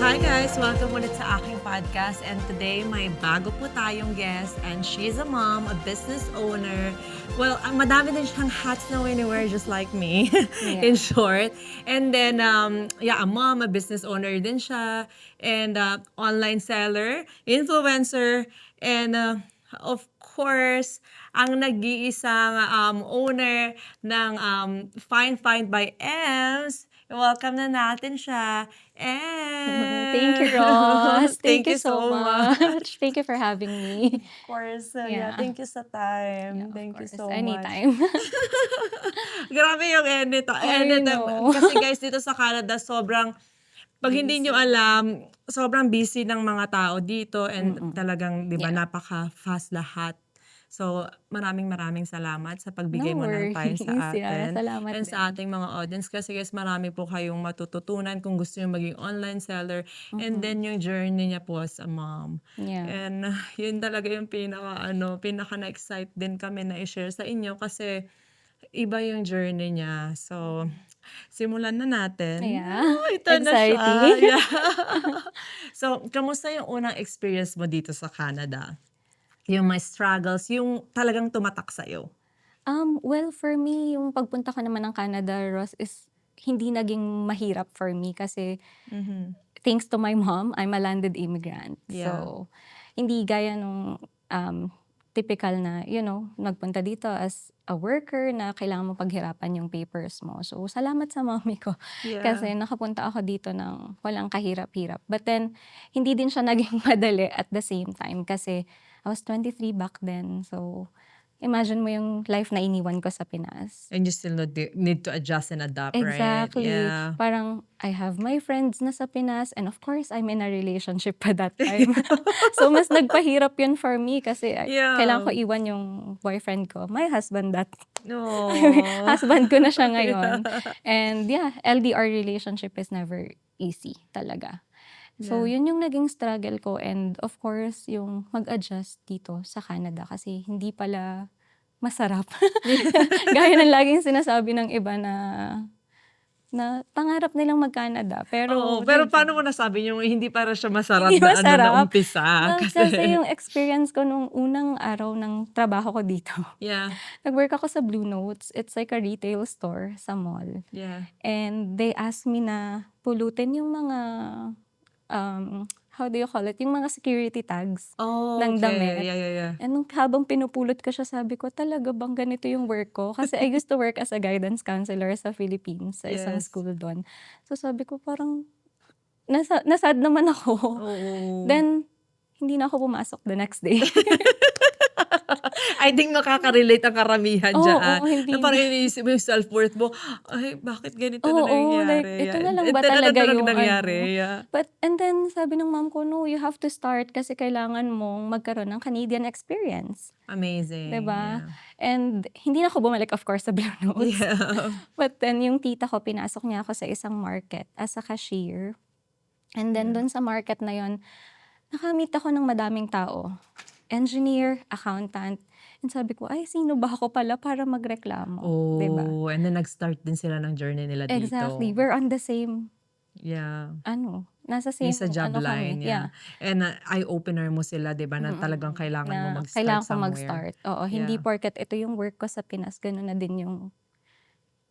Hi guys! Welcome ulit sa aking podcast and today may bago po tayong guest and she's a mom, a business owner. Well, madami din siyang hats na wear just like me in short. And then, a mom, a business owner din siya and online seller, influencer, and of course, ang nag-iisang owner ng Find by Ems. Welcome na natin siya. Thank you, Ross. Thank Thank you you so so much. much. Thank you for having me. Of course, Yeah. thank you sa time. Yeah, of Thank you course. so much. Anytime. Grabe yung edit. I know. Kasi guys, dito sa Canada, sobrang, pag hindi nyo alam, sobrang busy ng mga tao dito and talagang, di ba, Yeah. napaka-fast lahat. So, maraming salamat sa pagbigay No mo ng time worries. sa Yeah, atin salamat and sa din. ating mga audience. Kasi guys, marami po kayong matututunan kung gusto nyo maging online seller and then yung journey niya po as a mom. Yeah. And yun talaga yung pinaka na-excite din kami na i-share sa inyo kasi iba yung journey niya. So, simulan na natin. Yeah. Ito na siya. Exciting. Yeah. So, kamusta yung unang experience mo dito sa Canada? Yung may struggles, yung talagang tumatak sa'yo? Well, for me, yung pagpunta ko naman ng Canada, Ross, is hindi naging mahirap for me kasi thanks to my mom, I'm a landed immigrant. Yeah. So, hindi gaya nung typical na, nagpunta dito as a worker na kailangan mo paghirapan yung papers mo. So, salamat sa mommy ko. Yeah. Kasi nakapunta ako dito ng walang kahirap-hirap. But then, hindi din siya naging madali at the same time kasi I was 23 back then. So, imagine mo yung life na iniwan ko sa Pinas. And you still need to adjust and adapt, Exactly. right? Yeah. Parang I have my friends na sa Pinas and of course, I'm in a relationship pa that time. So, mas nagpahirap yun for me kasi Yeah. kailangan ko iwan yung boyfriend ko. My husband that. No. Husband ko na siya ngayon. And yeah, LDR relationship is never easy talaga. So, yun yung naging struggle ko and of course, yung mag-adjust dito sa Canada kasi hindi pala masarap. Gaya ng laging sinasabi ng iba na pangarap nilang mag-Canada. Pero, pero paano mo nasabi yung hindi para siya masarap Hindi na masarap. umpisa? Kasi yung experience ko nung unang araw ng trabaho ko dito. Yeah. Nag-work ako sa Blue Notes. It's like a retail store sa mall. Yeah. And they asked me na pulutin yung mga, how do you call it? Yung mga security tags ng damit. Yeah. And nung habang pinupulot ko siya, sabi ko, talaga bang ganito yung work ko? Kasi I used to work as a guidance counselor sa Philippines, sa isang Yes. school doon. So sabi ko, parang, nasad naman ako. Oo. Then, hindi na ako pumasok the next day. I think makaka-relate ang karamihan Oo, dyan. hindi Na parang iniisip mo yung self-worth mo, ay, bakit ganito na Oo, nangyari? like, ito na lang ba Ito na talaga yung nangyari? Yeah. But, and then, sabi ng mom ko, no, you have to start kasi kailangan mong magkaroon ng Canadian experience. Amazing. Diba? Yeah. And hindi na ako bumalik, of course, sa Blue Notes. Yeah. But then, yung tita ko, pinasok niya ako sa isang market as a cashier. And then, dun sa market na yon, nakamit ako ng madaming tao. Engineer, accountant. And sabi ko, ay, sino ba ako pala para magreklamo? Oh, Diba? and then nag-start din sila ng journey nila dito. Exactly. We're on the same, Yeah. nasa same, Yung sa job line, kami. yeah. And eye-opener mo sila, di ba, na talagang kailangan mo Na mag-start kailangan ko somewhere. mag-start. Oo, hindi Yeah. porket ito yung work ko sa Pinas, ganun na din yung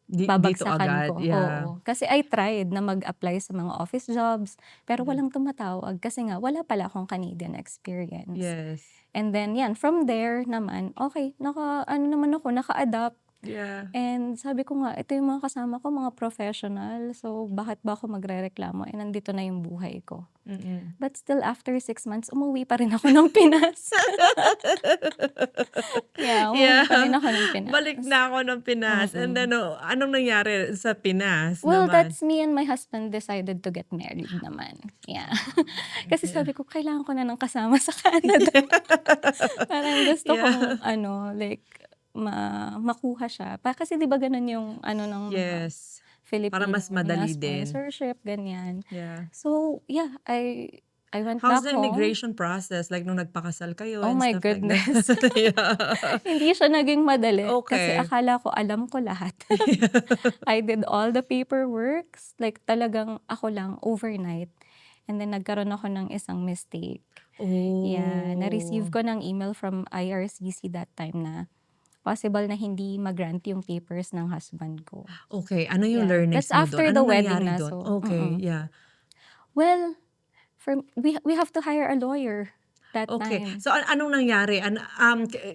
Dito babagsakan agad, ko. yeah. Oo. Kasi I tried na mag-apply sa mga office jobs, pero walang tumatawag kasi nga wala pala akong Canadian experience. Yes. And then yan, from there naman, okay, naka-adapt. Yeah. And sabi ko nga, ito yung mga kasama ko, mga professional. So, bakit ba ako magrereklamo? Eh, nandito na yung buhay ko. But still, after 6 months, umuwi pa rin ako ng Pinas. Yeah, umuwi pa rin ako ng Pinas. Balik na ako ng Pinas. And then, anong nangyari sa Pinas Well, naman? that's me and my husband decided to get married naman. Yeah. Kasi sabi ko, kailangan ko na ng kasama sa Canada. Parang gusto kong, makuha siya. Kasi di ba ganun yung, ng Yes. Filipino Para mas madali na din. sponsorship, ganyan. Yeah. So, yeah, I went How's back the home. immigration process? Like, nung nagpakasal kayo Oh and my stuff goodness. like that? Yeah. Hindi siya naging madali. Okay. Kasi akala ko alam ko lahat. I did all the paperwork. Like talagang ako lang overnight. And then nagkaroon ako ng isang mistake. Oh. Yeah, na-receive ko ng email from IRCC that time na possible na hindi mag-grant yung papers ng husband ko. Okay, ano yung Yeah, learnings that's mo after doon? the Anong wedding nangyari na, doon? so Okay, yeah. well, we have to hire a lawyer that Okay. time. So anong nangyari?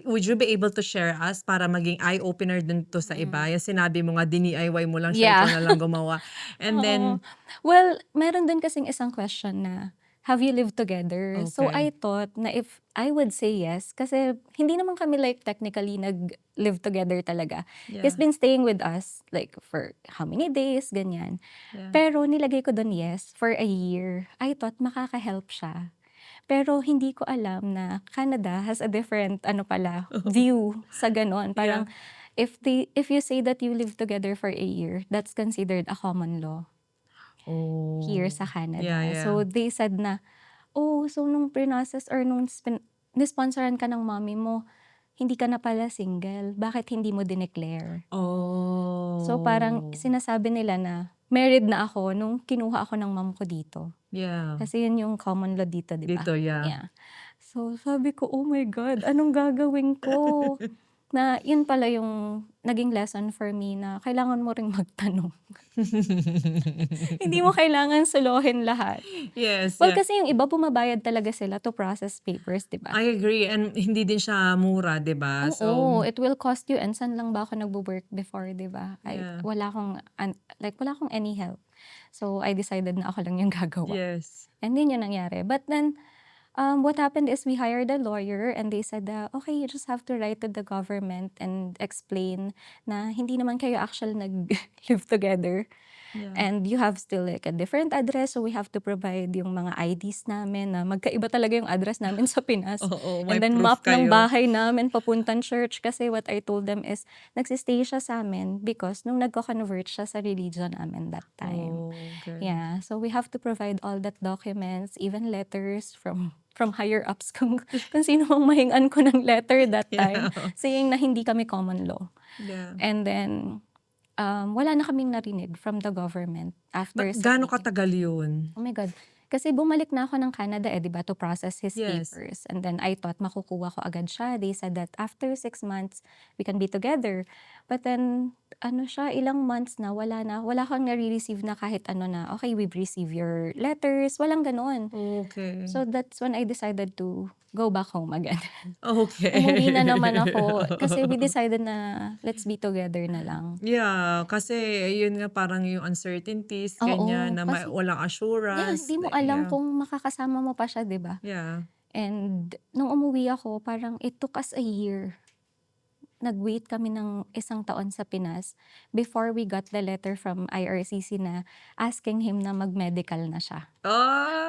Would you be able to share us para maging eye-opener din to sa iba? Yung sinabi mo nga, DIY mo lang siya, Yeah. ikaw na lang gumawa. And then, Oo. Well, meron din kasing isang question na, have you lived together? So Okay. I thought na if I would say yes, kasi hindi naman kami like technically nag-live together talaga. He's Yeah. been staying with us like for how many days, ganyan. Yeah. Pero nilagay ko doon yes for a year. I thought makaka-help siya. Pero hindi ko alam na Canada has a different view sa ganon. Parang if you say that you live together for a year, that's considered a common law here Oh. sa Canada. Yeah. So they said na, so nung pre-process or nung nisponsoran ka ng mommy mo, hindi ka na pala single. Bakit hindi mo dineclare? Oh. So parang sinasabi nila na married na ako nung kinuha ako ng mom ko dito. Yeah. Kasi yun yung common law dito, di ba? Dito, yeah. Yeah. So sabi ko, oh my God, anong gagawin ko? Na yun pala yung naging lesson for me na kailangan mo ring magtanong. Hindi mo kailangan suluhin lahat. Yes, Well, yeah. kasi yung iba bumabayad talaga sila to process papers, di ba? I agree. And hindi din siya mura, di ba? Oo, it will cost you. And saan lang ba ako nagbo-work before, di ba? Yeah. Wala akong any help. So, I decided na ako lang yung gagawa. Yes. And then yun nangyari. But then, what happened is we hired a lawyer and they said, okay, you just have to write to the government and explain na hindi naman kayo actually nag-live together. Yeah. And you have still like a different address, so we have to provide yung mga IDs namin na magkaiba talaga yung address namin sa Pinas. Oo, may And then proof map kayo. ng bahay namin papuntang church kasi what I told them is nagsistay siya sa amin because nung nagko-convert siya sa religion namin that time. Oh, okay. Yeah, so we have to provide all that documents, even letters from higher ups kung sino mang mahingan ko ng letter that time saying na hindi kami common law. Yeah. And then wala na kaming narinig from the government after Gaano submitting. katagal yun? Oh my God. Kasi bumalik na ako ng Canada di ba, to process his Yes. papers. And then I thought makukuha ko agad siya. They said that after 6 months, we can be together. But then, ilang months na, wala kang nare-receive na kahit okay, we've received your letters. Walang ganon. Okay. So that's when I decided to go back home again. Okay. Umuwi na naman ako. Kasi we decided na let's be together na lang. Yeah, kasi yun nga parang yung uncertainties, Oo, ganyan, na kasi walang yeah, assurance. hindi mo like, alam yeah. kung makakasama mo pa siya, di ba? Yeah. And nung umuwi ako, parang it took us a year. Nag-wait kami ng 1 taon sa Pinas before we got the letter from IRCC na asking him na mag-medical na siya.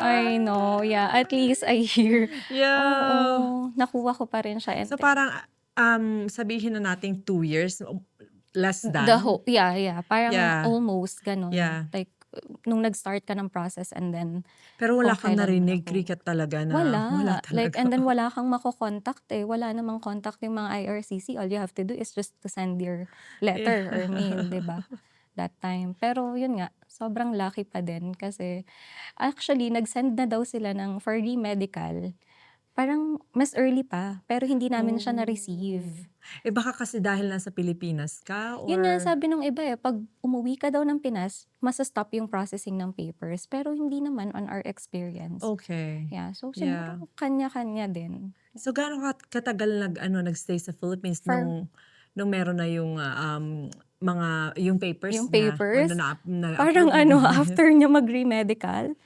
I know, yeah. At least a year. Yeah. Oo, nakuha ko pa rin siya. And So parang sabihin na nating 2 years, less than. yeah. Parang Yeah. almost ganun. Yeah. Like, nung nag-start ka ng process and then Pero wala kung kang kailan narinig, ako. cricket talaga na. Wala. talaga. Like, and then wala kang makokontakt Wala namang contact yung mga IRCC. All you have to do is just to send your letter or mail, di ba? That time. Pero yun nga, sobrang lucky pa din kasi actually, nag-send na daw sila ng for re-medical. Parang mas early pa, pero hindi namin siya na-receive. Baka kasi dahil nasa Pilipinas ka or... Yun nga sabi nung iba pag umuwi ka daw ng Pinas, masa-stop yung processing ng papers. Pero hindi naman on our experience. Okay. Yeah, so Yeah. siguro kanya-kanya din. So gaano katagal nagstay sa Philippines For- nung meron na yung yung papers Yung papers? na Parang after niya mag-re-medical,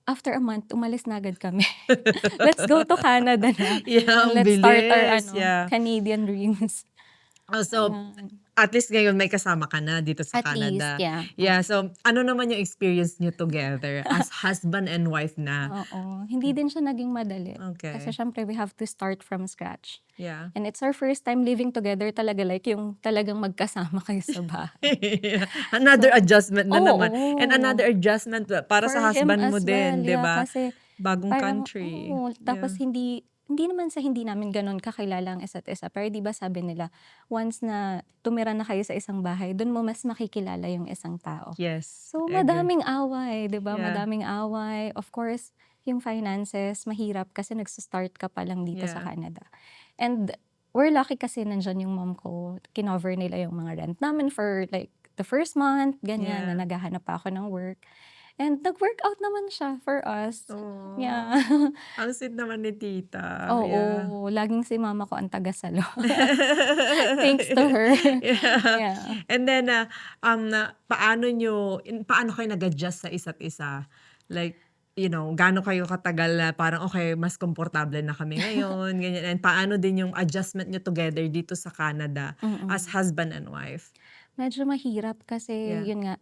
after a month, umalis na agad kami. Let's go to Canada na. Yeah, ang Let's start our bilis. Yeah. Canadian dreams. So, at least ngayon may kasama ka na dito sa At Canada. least, yeah. Yeah, so ano naman yung experience nyo together as husband and wife na? Oo. Hindi din siya naging madali. Okay. Kasi syempre, we have to start from scratch. Yeah. And it's our first time living together talaga, like yung talagang magkasama kayo sa bahay. Another adjustment na Oo. naman. And another adjustment para sa For him husband mo as din, well, di ba? Kasi Bagong parang, country. tapos hindi hindi naman sa hindi namin gano'n kakilala ang isa't isa, pero 'di ba sabi nila, once na tumira na kayo sa isang bahay, do'n mo mas makikilala yung isang tao. Yes, So, I agree. madaming away, 'di ba? Yeah, Madaming away. Of course, yung finances mahirap kasi nagsa-start ka pa lang dito sa yeah, Canada. And we're lucky kasi nandiyan yung mom ko, kinover nila yung mga rent namin for like the first month, ganyan, na yeah. naghahanap pa ako ng work. And nag-work out naman siya for us. Oh, Yeah. ang sweet naman ni tita. Yeah. Oo, laging si mama ko ang tagasalo. Thanks to her. Yeah. Yeah. And then, paano kayo nag-adjust sa isa't isa? Like, gaano kayo katagal na parang, "Okey, mas komportable na kami ngayon," ganyan. And paano din yung adjustment niyo together dito sa Canada as Mm. husband and wife? Medyo mahirap kasi Yeah. yun nga,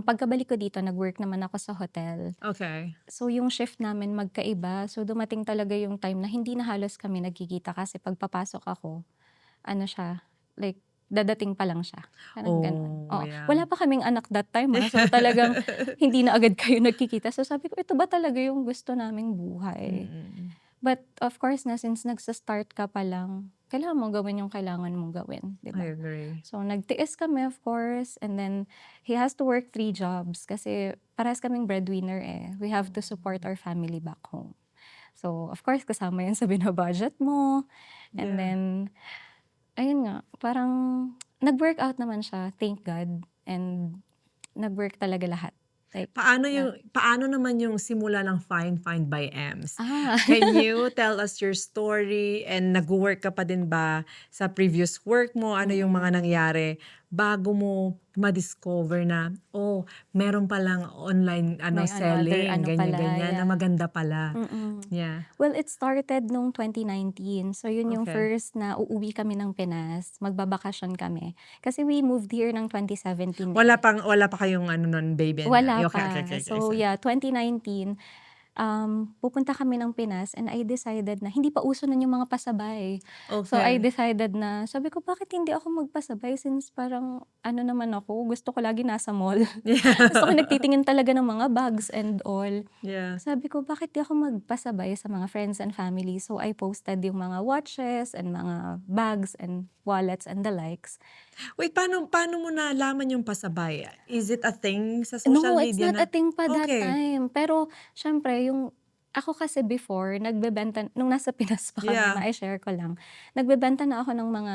pagkabalik ko dito nag-work naman ako sa hotel. Okay. So, yung shift namin magkaiba. So, dumating talaga yung time na hindi na halos kami nagkikita kasi 'pag papasok ako, ano siya, like dadating pa lang siya, parang gano'n. Oh, Oo, yeah. wala pa kaming anak that time, So, talagang hindi na agad kayo nagkikita. So, sabi ko, ito ba talaga yung gusto naming buhay? Mm. But of course na since nagsa-start ka pa lang, kailangan mong gawin yung kailangan mong gawin, 'di I ba? agree. So, nagtiis kami of course, and then he has to work 3 jobs kasi parehas kaming breadwinner, eh. We have to support our family back home. So, of course kasama 'yan sa bina-budget mo, and Yeah. then ayun nga, parang nag-workout naman siya, thank God, and nag-work talaga lahat. Like yeah. Paano naman yung simula ng Find by Ems? Ah. Can you tell us your story and nagwo-work ka pa din ba sa previous work mo? Ano yung mga Mm. nangyari bago mo ma-discover na, meron palang online May another selling, ano pala, ganyan-ganyan na yeah. maganda pala. Mm. Yeah, Well, it started nung 2019. So, yun yung okay. first na uuwi kami ng Pinas, magbabakasyon kami. Kasi we moved here ng 2017, Wala eh. pa kayong ano nun, baby and Wala okay, okay, pa. okay, okay. So, yeah, 2019, pupunta kami ng Pinas and I decided na hindi pa uso nun yung mga pasabay. So, I Okay. decided na sabi ko, "Bakit hindi ako magpasabay since parang ano naman ako, gusto ko lagi nasa mall." Gusto ko Yeah. nagtitingin talaga ng mga bags and all. Yeah. Sabi ko, bakit di ako magpasabay sa mga friends and family? So, I posted yung mga watches and mga bags and wallets and the likes. Wait, paano mo nalaman yung pasabay? Is it a thing sa social No, it's media not a na thing pa that okay, time. Pero siyempre yung ako kasi before nagbebenta nung nasa Pinas pa kami, yeah. mai-share ko lang. Nagbebenta na ako ng mga,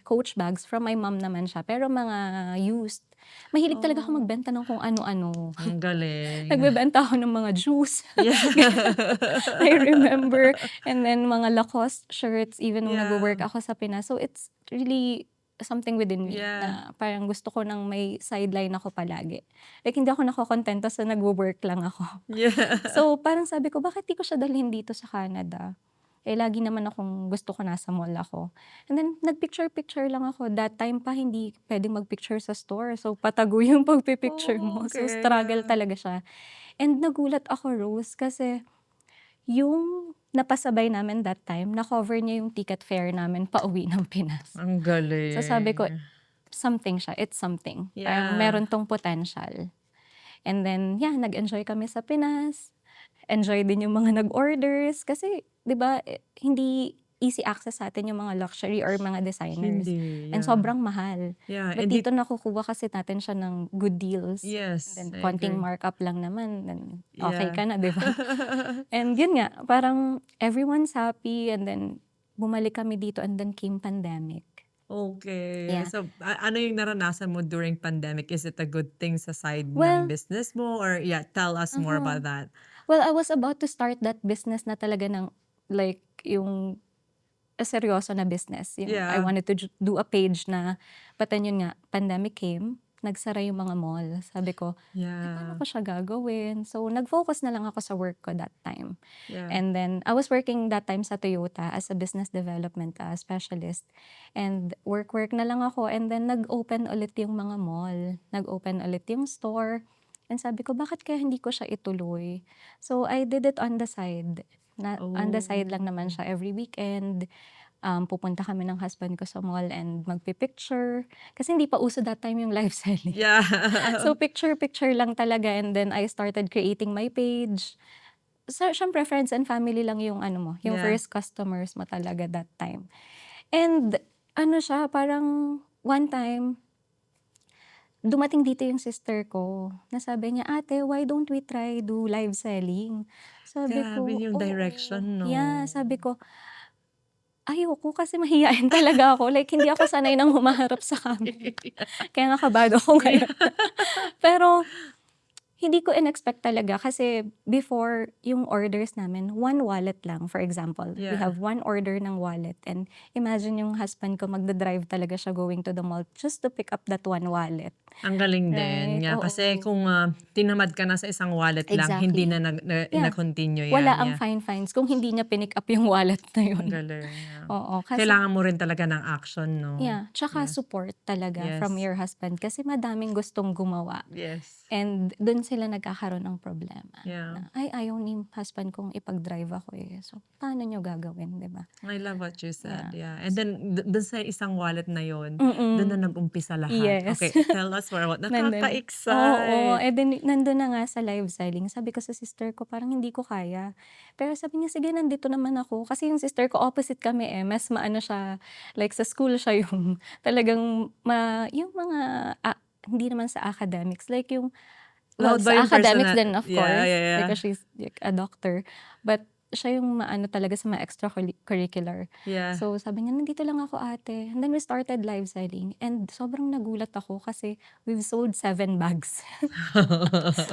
Coach bags, from my mom naman siya, pero mga used. Mahilig talaga ako Oh, magbenta ng kung ano-ano. ang galing. Nagbebenta ako ng mga juice. Yeah. I remember. And then mga Lacoste shirts even nung Yeah, nagwo-work ako sa Pinas. So, it's really something within me yeah, na parang gusto ko ng may sideline ako palagi. Like hindi ako nakokontento sa nagwo-work lang ako. yeah. So, parang sabi ko, bakit di ko siya dalhin dito sa Canada? Eh, lagi naman akong gusto ko nasa mall ako. And then, nagpicture-picture lang ako. That time pa, hindi pwedeng magpicture sa store. So, patago yung pagpipicture Oh, mo. So, okay, struggle yeah. talaga siya. And nagulat ako, Rose, kasi yung napasabay namin that time, na-cover niya yung ticket fare namin pauwi ng Pinas. Ang So, sabi ko, galing. something siya. It's something. Parang Yeah. meron tong potential. And then, yeah, nag-enjoy kami sa Pinas. Enjoy din yung mga nag-orders. Kasi, di ba, hindi easy access sa atin yung mga luxury or mga designers. Hindi, And yeah. sobrang mahal. Yeah, But and dito nakukuha kasi natin siya ng good deals. yes, Then, I konting agree. markup lang naman. Then, okay Yeah. ka na, di ba? And yun nga, parang everyone's happy. And then, bumalik kami dito and then came pandemic. Okay. Yeah. So, ano yung naranasan mo during pandemic? Is it a good thing sa side ng Well, business mo? Or yeah, tell us more about that. well, I was about to start that business na talaga ng, like, yung seryoso na business. Yung I Yeah. wanted to do a page na, but then yun nga, pandemic came, nagsara yung mga mall. Sabi ko, paano Yeah. ko siya gagawin? So, nag-focus na lang ako sa work ko that time. Yeah. And then, I was working that time sa Toyota as a business development specialist. And work na lang ako. And then, nag-open ulit yung mga mall. Nag-open ulit yung store. And sabi ko, bakit kaya hindi ko siya ituloy? So, I did it on the side. On the side lang naman Oh. siya every weekend. Pupunta kami ng husband ko sa mall and magpi-picture. Kasi hindi pa uso that time yung live selling. Yeah. So, picture lang talaga. And then, I started creating my page. siyempre friends and family lang yung ano mo, yung Yeah. first customers mo talaga that time. And ano siya, parang one time, dumating dito yung sister ko, na sabi niya, "Ate, why don't we try do live selling?" Sabi Grabe ko, yung "Oo." direction, Yeah, no? sabi ko, ayoko kasi mahiyain talaga ako. Like, hindi ako sanay ng humaharap sa camera. Kaya nga kabado ako Yeah. ngayon. Pero hindi ko in-expect talaga kasi before yung orders namin, one wallet lang. For example, we Yeah. have one order ng wallet and imagine yung husband ko magda-drive talaga siya going to the mall just to pick up that one wallet. Ang galing din. Right? Yeah. Kasi Oo. kung tinamad ka na sa isang wallet lang, hindi Exactly. na Yeah. na-continue Wala yan. ang Yeah. fines kung hindi niya pinick up yung wallet na Ang yun. galing. Yeah. Oo, kasi Kailangan mo rin talaga ng action, no? yeah, tsaka Yes. support talaga from Yes. your husband kasi madaming gustong gumawa. Yes. And dun sila nagkakaroon ng problema. Yeah. Na, ay, ayaw ni husband kong ipag-drive ako eh. So, paano nyo gagawin, di ba? I love what you said. Yeah. Yeah. And then, dun sa isang wallet na yon, dun na Mm. nag-umpisa lahat. Yes. Okay, tell us more what. Nandun. Oo, Nakaka-excite. eh then nandun na nga sa live selling. Sabi ko sa sister ko, parang hindi ko kaya. Pero sabi niya, sige, nandito naman ako. Kasi yung sister ko, opposite kami eh. Mas maano siya, like sa school siya yung talagang, yung mga, hindi naman sa academics. Like yung, well, Loud ba sa yung academics personal? din, of Yeah, course. yeah. Because she's like a doctor. But siya yung maano talaga sa mga extracurricular. Yeah. So sabi niya, nandito lang ako ate. And then we started live selling. And sobrang nagulat ako kasi we've sold 7 bags.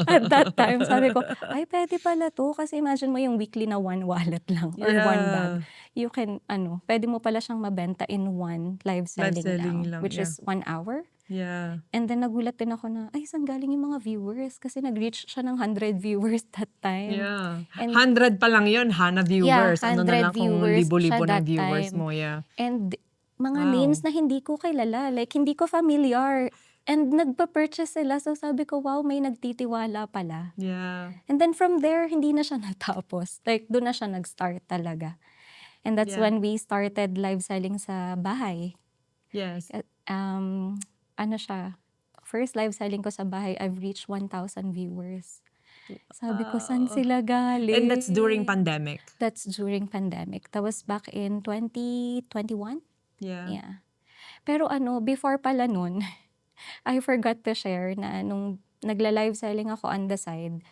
At that time, sabi ko, ay pwede pala to. Kasi imagine mo yung weekly na one wallet lang or one bag. Yeah. You can, pwede mo pala siyang mabenta in one live Live selling selling lang. lang. Which Yeah. is 1 hour. Yeah. And then nagulat din ako na, ay, saan galing yung mga viewers? Kasi nag-reach siya ng 100 viewers that time. Yeah. And 100 pa lang yun, Hana yeah, viewers. Ano na 100 lang kung viewers libo-libo siya ng that viewers time. mo. Yeah. And mga Wow. names na hindi ko kilala. Like, hindi ko familiar. And nagpa-purchase sila. So sabi ko, wow, may nagtitiwala pala. Yeah. And then from there, hindi na siya natapos. Like, doon na siya nag-start talaga. And that's Yeah. when we started live selling sa bahay. Yes. Ano siya, first live selling ko sa bahay, I've reached 1,000 viewers. Sabi ko, saan Wow. sila galing? And that's during pandemic. That's during pandemic. That was back in 2021. Yeah. Yeah. Pero before pala nun, I forgot to share na nung nagla-live selling ako on the side,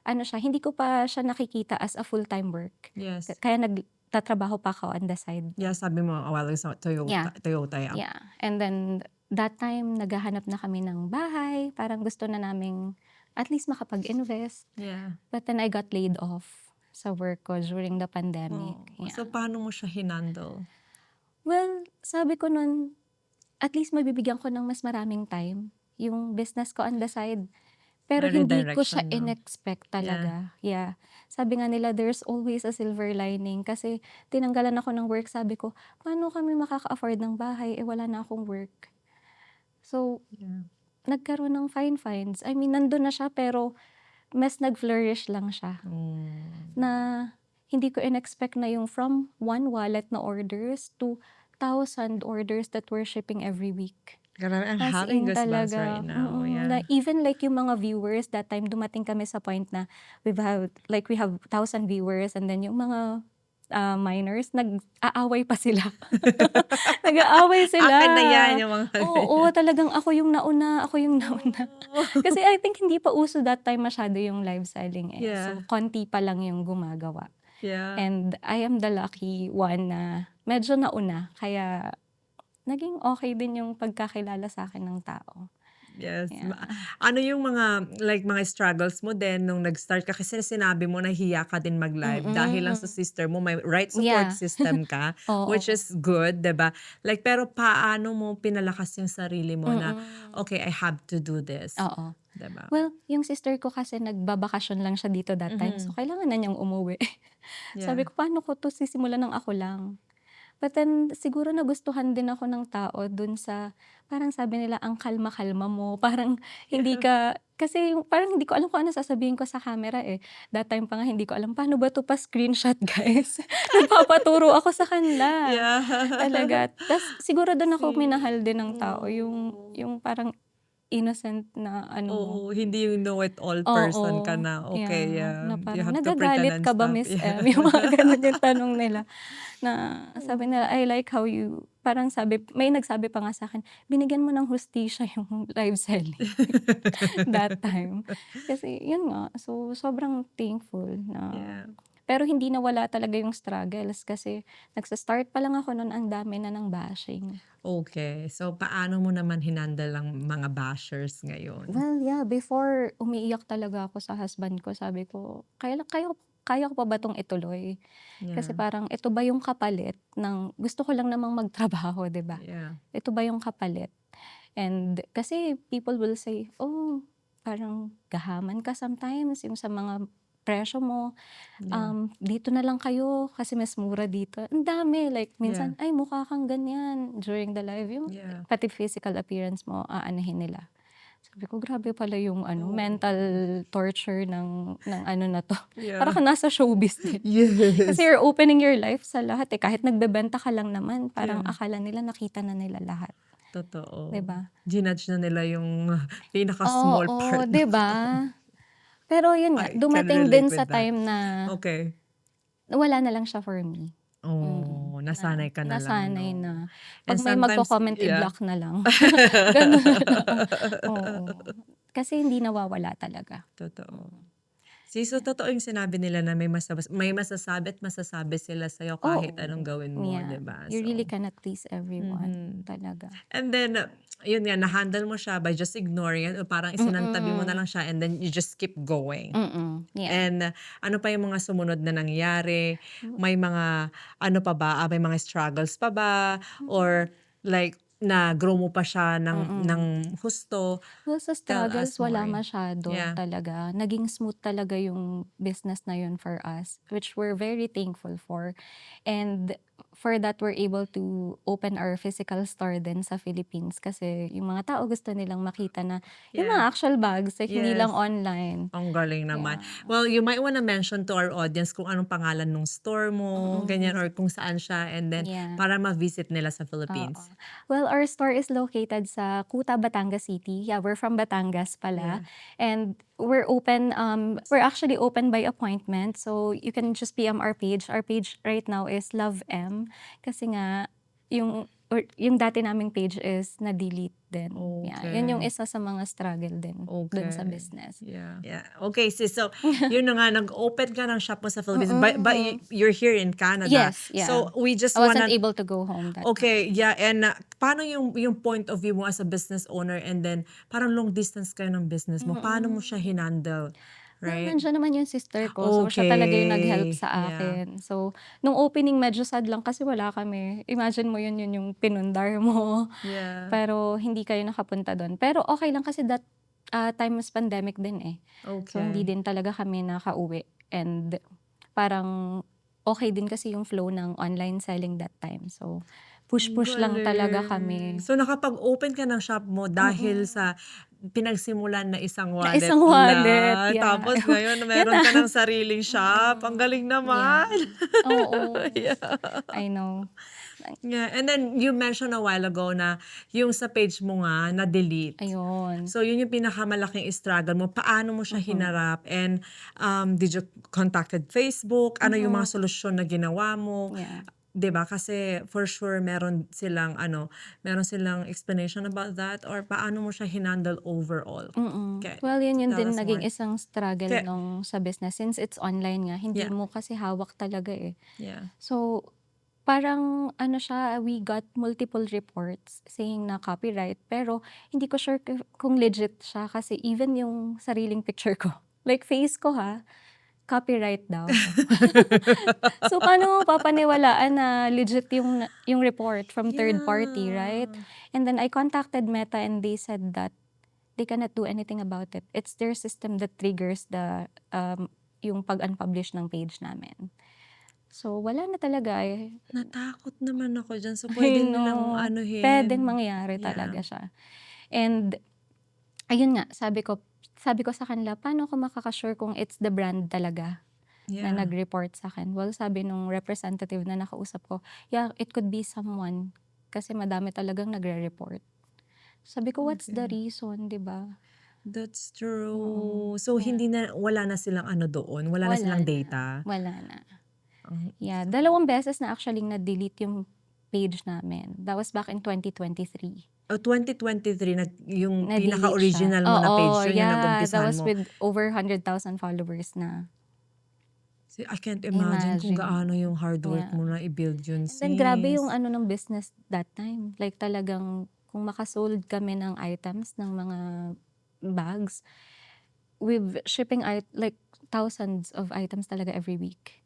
siya, hindi ko pa siya nakikita as a full-time work. Yes. Kaya nagtatrabaho pa ako on the side. Yeah, sabi mo a while ago sa Toyota. Yeah. Toyota, yeah. Yeah. And then, that time, naghahanap na kami ng bahay. Parang gusto na naming at least makapag-invest. Yeah. But then, I got laid off sa work ko during the pandemic. Oh. Yeah. So, paano mo siya hinandle? Well, sabi ko nun, at least mabibigyan ko ng mas maraming time. Yung business ko on the side. Pero May hindi ko redirection, siya no? in-expect talaga. Yeah. Sabi nga nila, there's always a silver lining. Kasi tinanggalan ako ng work. Sabi ko, paano kami makaka-afford ng bahay? Wala na akong work. So, Yeah. nagkaroon ng fines. I mean, nandun na siya pero mas nag-flourish lang siya. Na hindi ko in-expect na yung from one wallet na orders to 1,000 orders that we're shipping every week. Grabe, I'm As having in goosebumps talaga. right now. Yeah. Na even like yung mga viewers, that time dumating kami sa point na we have 1,000 viewers and then yung mga minors, nag-aaway pa sila. Nag-aaway sila. Akin na yan yung mga Oo, talagang ako yung nauna. Kasi I think hindi pa uso that time masyado yung live selling eh. Yeah. So, konti pa lang yung gumagawa. Yeah. And I am the lucky one na medyo nauna. Kaya naging okay din yung pagkakilala sa akin ng tao. Yes. Yeah. Ano yung mga struggles mo din nung nag-start ka? Kasi sinabi mo nahiya ka din mag-live dahil lang sa sister mo, may right support Yeah. system ka, Oo. which is good, diba? Like, pero paano mo pinalakas yung sarili mo na, okay, I have to do this. Oo. Diba? Well, yung sister ko kasi nagbabakasyon lang siya dito that time. So, kailangan na niyang umuwi. Yeah. Sabi ko, paano ko to sisimulan ng ako lang? But then, siguro nagustuhan din ako ng tao dun sa, parang sabi nila, ang kalma-kalma mo. Parang hindi ka, kasi parang hindi ko alam kung ano sasabihin ko sa camera eh. That time pa nga hindi ko alam, paano ba to pa-screenshot guys? Nagpapaturo ako sa kanila. Yeah. Talaga. Tapos siguro doon ako minahal din ng tao. Yung parang innocent na ano mo. Oo, hindi yung know-it-all person ka Oo, na. Okay, yeah, na you parang, have to pretend "Nagagalit and ka ba, stuff. Miss Yeah. M?" Yung mga gano'n yung tanong nila na sabi nila, "I like how you" parang sabi may nagsabi pa nga sa'kin, "Binigyan mo ng hustisya yung live selling." That time. Kasi yun nga, so sobrang thankful na Yeah. pero hindi nawala talaga yung struggles kasi nagsa-start pa lang ako nun ang dami na ng bashing. Okay. So, paano mo naman hinandle ang mga bashers ngayon? Well, yeah, before umiiyak talaga ako sa husband ko, sabi ko, kaya ko pa ba 'tong ituloy? Kasi Yeah. parang ito ba yung kapalit ng gusto ko lang namang magtrabaho, 'di ba? Yeah. Ito ba yung kapalit? And kasi people will say, "Oh, parang gahaman ka sometimes yung sa mga presyo mo, Yeah. dito na lang kayo kasi mas mura dito." Ang dami, like Yeah. minsan, "Ay, mukha kang ganyan," during the live, yung Yeah. pati physical appearance mo aanahin nila. Sabi ko, grabe pala yung ano, mental Oo. torture ng ano na 'to. Para Yeah. kang nasa showbiz din. Kasi Yes. you're opening your life sa lahat, eh, kahit nagbebenta ka lang naman parang Yeah. akala nila nakita na nila lahat, 'di Totoo. ba? Jinudge na nila yung pinaka-small Oo, part 'di ng ba? Pero yun nga, I can dumating relate din sa with that. time na Okay. wala na lang siya for me. Oh, Na nasanay ka na lang nasanay 'no? na 'pag And may sometimes magko-comment yeah. i-block na lang, gano'n na lang. Oo, kasi hindi nawawala talaga. Totoo. Mm. So totoo yung sinabi nila na may masasabi at masasabi sila sa'yo kahit Oo, anong gawin mo, yeah. 'di ba? You really So cannot please everyone, mhm. talaga. And then, yun nga, na-handle mo siya by just ignoring it o parang isinantabi mo na Mm, lang siya and then you just keep going. yeah. And ano pa yung mga sumunod na nangyari? May mga ano pa ba, may mga struggles pa ba? Or like na-grow mo pa siya ng Mm. husto? Well, sa Tell struggles us wala more. masyado Yeah. talaga. Naging smooth talaga yung business na yun for us, which we're very thankful for. And for that, we're able to open our physical store din sa Philippines kasi yung mga tao gusto nilang makita na yung Yeah. mga actual bags, like hindi lang Yes. online. Ang galing naman. Yeah. Well, you might wanna mention to our audience kung anong pangalan nung store mo, ganyan, Mm. or kung saan siya, and then Yeah. para ma-visit nila sa Oo. Philippines. Well, our store is located sa Kuta, Batangas City. Yeah, we're from Batangas pala. Yeah. And we're actually open by appointment. So you can just PM our page. Our page right now is Love M. Kasi nga, yung dati naming page is na-delete din. Yeah, yun yung Okay. isa sa mga struggle din dun sa Okay. business. Yeah. Yeah. Okay, sis. So, yun na nga, nag-open ka ng shop mo sa Philippines. But Mm. you're here in Canada. Yes, yeah. So, we just I wasn't wanna able to go home that okay, time. yeah, and paano yung point of view mo as a business owner and then parang long distance kayo ng business mo, paano mo siya Mm. hinandle, Well, right? nandiyan naman yung sister ko. So, siya talaga yung nag-help Okay, sa yeah, akin. So, nung opening medyo sad lang kasi wala kami. Imagine mo yun yung pinundar mo. yeah, Pero hindi kayo nakapunta dun. Pero okay lang kasi that time was pandemic din eh. So, hindi okay. din talaga kami nakauwi. And parang okay din kasi yung flow ng online selling that time. So, Ang push-push lang talaga galing. kami. So, nakapag-open ka ng shop mo dahil Mm. sa pinagsimulan na isang Na wallet isang wallet, lang. yeah. Tapos ngayon Yan meron na. ka ng sariling shop. Ang galing Yeah. naman. Oo. Yeah. I know. Yeah, and then you mentioned a while ago na yung sa page mo nga na-delete. Ayun. So yun yung pinakamalaking struggle mo. Paano mo siya Mhm. hinarap? And did you contacted Facebook? Ano yung mga Mhm. solusyon na ginawa mo? Yeah. 'Di ba? Kasi for sure meron silang explanation about that or paano mo siya hinandle overall? Okay. Well, yun Tell din us naging more. isang struggle Okay. nung sa business since it's online nga, hindi Yeah. mo kasi hawak talaga, eh. Yeah. So, parang ano siya, we got multiple reports saying na copyright, pero hindi ko sure kung legit siya kasi even yung sariling picture ko, like face ko ha, copyright daw. So, paano mo papaniwalaan na legit yung report from third party, right? Yeah. And then I contacted Meta and they said that they cannot do anything about it. It's their system that triggers yung pag-unpublish ng page namin. So, wala na talaga eh. Natakot naman ako diyan. So I pwede nilang know. Puwedeng anuhin. mangyari Yeah. talaga siya. And ayun nga, sabi ko sa kanila, paano ako makaka-sure kung it's the brand talaga na Yeah. nag-report sa akin? Well, sabi nung representative na nakausap ko, yeah, it could be someone kasi madami talagang nagre-report. Sabi ko, what's the Okay. reason, 'di ba? That's Oo, true. So, yeah. wala na silang ano doon, wala na Wala silang na, data? wala na. Ang Yeah, sakit. 2 beses na actually na-delete yung page namin. That was back in 2023. Oh, 2023 yung Na-delete siya. pinaka-original mo na page, Oo, yun yung yeah, that nag-umpisahan was mo? with over 100,000 followers na. See, I can't imagine kung Imagine gaano mo. yung hard work Yeah. mo na i-build yun, And then grabe yung sis. ano ng business that time. Like talagang kung makasold kami ng items, ng mga bags, with shipping like thousands of items talaga every week.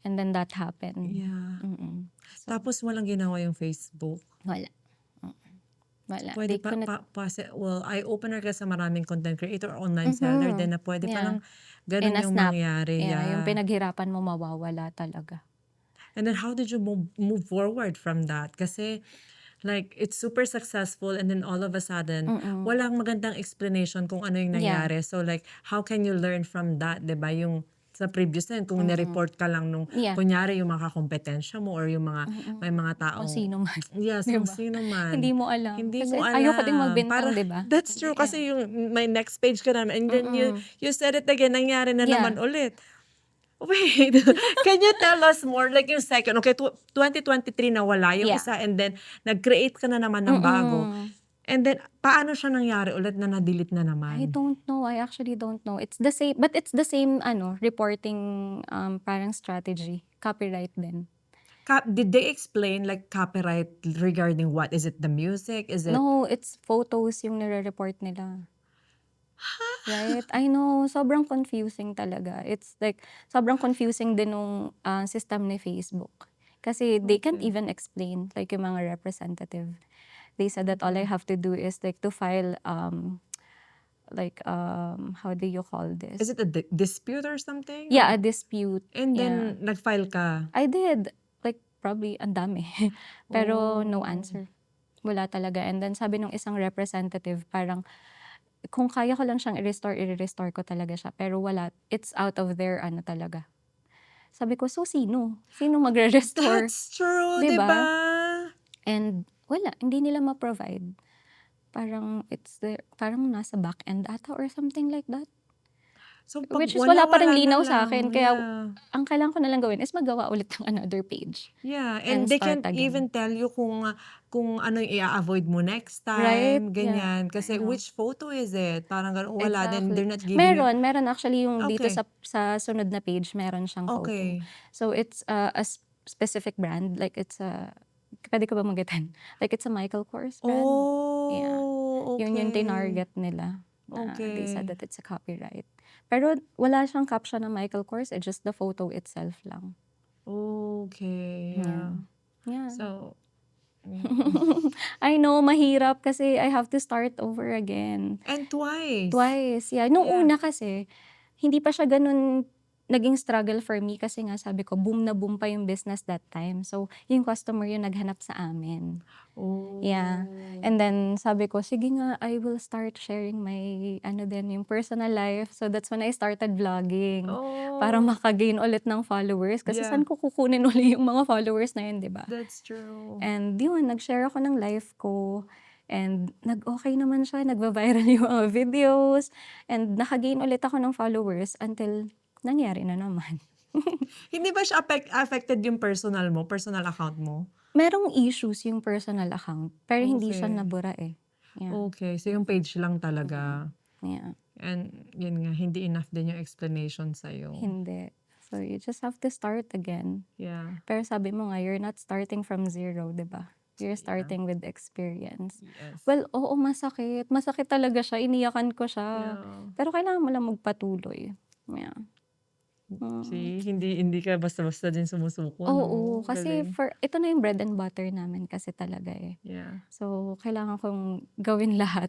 And then that happened. Yeah. So, Tapos walang ginawa yung Facebook. wala. Mm, Wala. Pwede They couldn't. well, eye-opener ka sa maraming content creator, online seller, Mhm. then na pwede Yeah. palang ganun In a yung snap. mangyari. Yeah, yung Yeah. pinaghirapan mo mawawala talaga. And then how did you move forward from that? Kasi like it's super successful and then all of a sudden Mm. walang magandang explanation kung ano yung Yeah. nangyari. So like how can you learn from that, 'di ba? Yung sa previous na yun, kung Mm. ni-report ka lang nung Yeah. kunyari yung mga kompetensya mo or yung mga may mga Kung taong sino man, yes, 'di kung ba? sino Hindi man. mo alam. Hindi Kasi mo ayoko ding alam. magbintang, Para 'di ba? that's true Yeah. kasi yung may next page ka naman and then Mm. you said it again, nangyari na naman Yeah. ulit. Wait, can you tell us more? Like yung second, okay, 2023 na wala yung Yeah. isa and then nag-create ka na naman ng bago. Mm. And then, paano siya nangyari ulit na na-delete na I naman? don't know. I actually don't know. It's the same, but it's the same reporting parang strategy. Copyright din. Did they explain like copyright regarding what? Is it the music? Is it? No, it's photos yung nire-report nila. Right? I know, sobrang confusing talaga. It's like, sobrang confusing din nung system ni Facebook. Kasi they can't Okay. even explain, like yung mga representative. They said that all I have to do is like to file, how do you call this? Is it a dispute or something? Yeah, Or- a dispute. And Yeah. then, nag-file ka? I did. Like, probably ang dami. Pero no Oh. answer. Wala talaga. And then sabi nung isang representative, parang, kung kaya ko lang siyang i-restore ko talaga siya. Pero wala. It's out of their talaga. Sabi ko, so sino? Sino magre-restore? That's true, Diba? diba? And wala. Hindi nila ma-provide. Parang parang nasa back end ata or something like that. So, Which is wala pa ring wala na linaw sa lang. akin. Kaya Yeah. ang kailangan ko na lang gawin is magawa ulit ng another page. Yeah, And and they start can't again. even tell you kung ano yung i-avoid mo next Right? time, Yeah, ganyan. Kasi I know. which photo is it? Parang ganun, wala. Then Exactly. they're not giving you. Meron actually yung dito Okay. sa sunod na page, meron siyang photo. Okay. So it's a specific brand. Like it's pwede ko ba magitan? Like it's a Michael Kors brand. Yeah. Oh, Yun yung okay. tinarget nila. They said Okay. that it's a copyright. Pero wala siyang caption na Michael Kors, it's just the photo itself lang. Okay. Yeah. Yeah. So, I know, mahirap kasi I have to start over again. and twice. Twice, yeah. Nung Yeah. una kasi, hindi pa siya ganun naging struggle for me kasi nga sabi ko, boom na boom pa yung business that time. So, yung customer yung naghanap sa amin. Oh. Yeah. And then, sabi ko, sige nga, I will start sharing my, yung personal life. So, that's when I started vlogging. Oh. Para makagain ulit ng followers. Kasi Yeah. saan ko kukunin ulit yung mga followers na yun, di ba? That's true. And yun, nag-share ako ng life ko. And nag-okay naman siya. Nagva-viral yung mga videos. And nakagain ulit ako ng followers until nangyari na naman. Hindi ba siya affected yung personal account mo? Merong issues yung personal account. Pero hindi siya Okay. nabura eh. Yeah. Okay. So, yung page lang talaga. Yeah. And yun nga, hindi enough din yung explanation sa'yo. Hindi. So, you just have to start again. Yeah. Pero sabi mo nga, you're not starting from zero, di ba? You're starting with experience. Yes. Well, oo, masakit. Masakit talaga siya. Iniyakan ko siya. Yeah. Pero kailangan mo lang magpatuloy. Yeah. See, hindi ka basta-basta din sumusuko, Oo, no? kasi Galing. ito na yung bread and butter namin kasi talaga eh. Yeah. So, kailangan kong gawin lahat.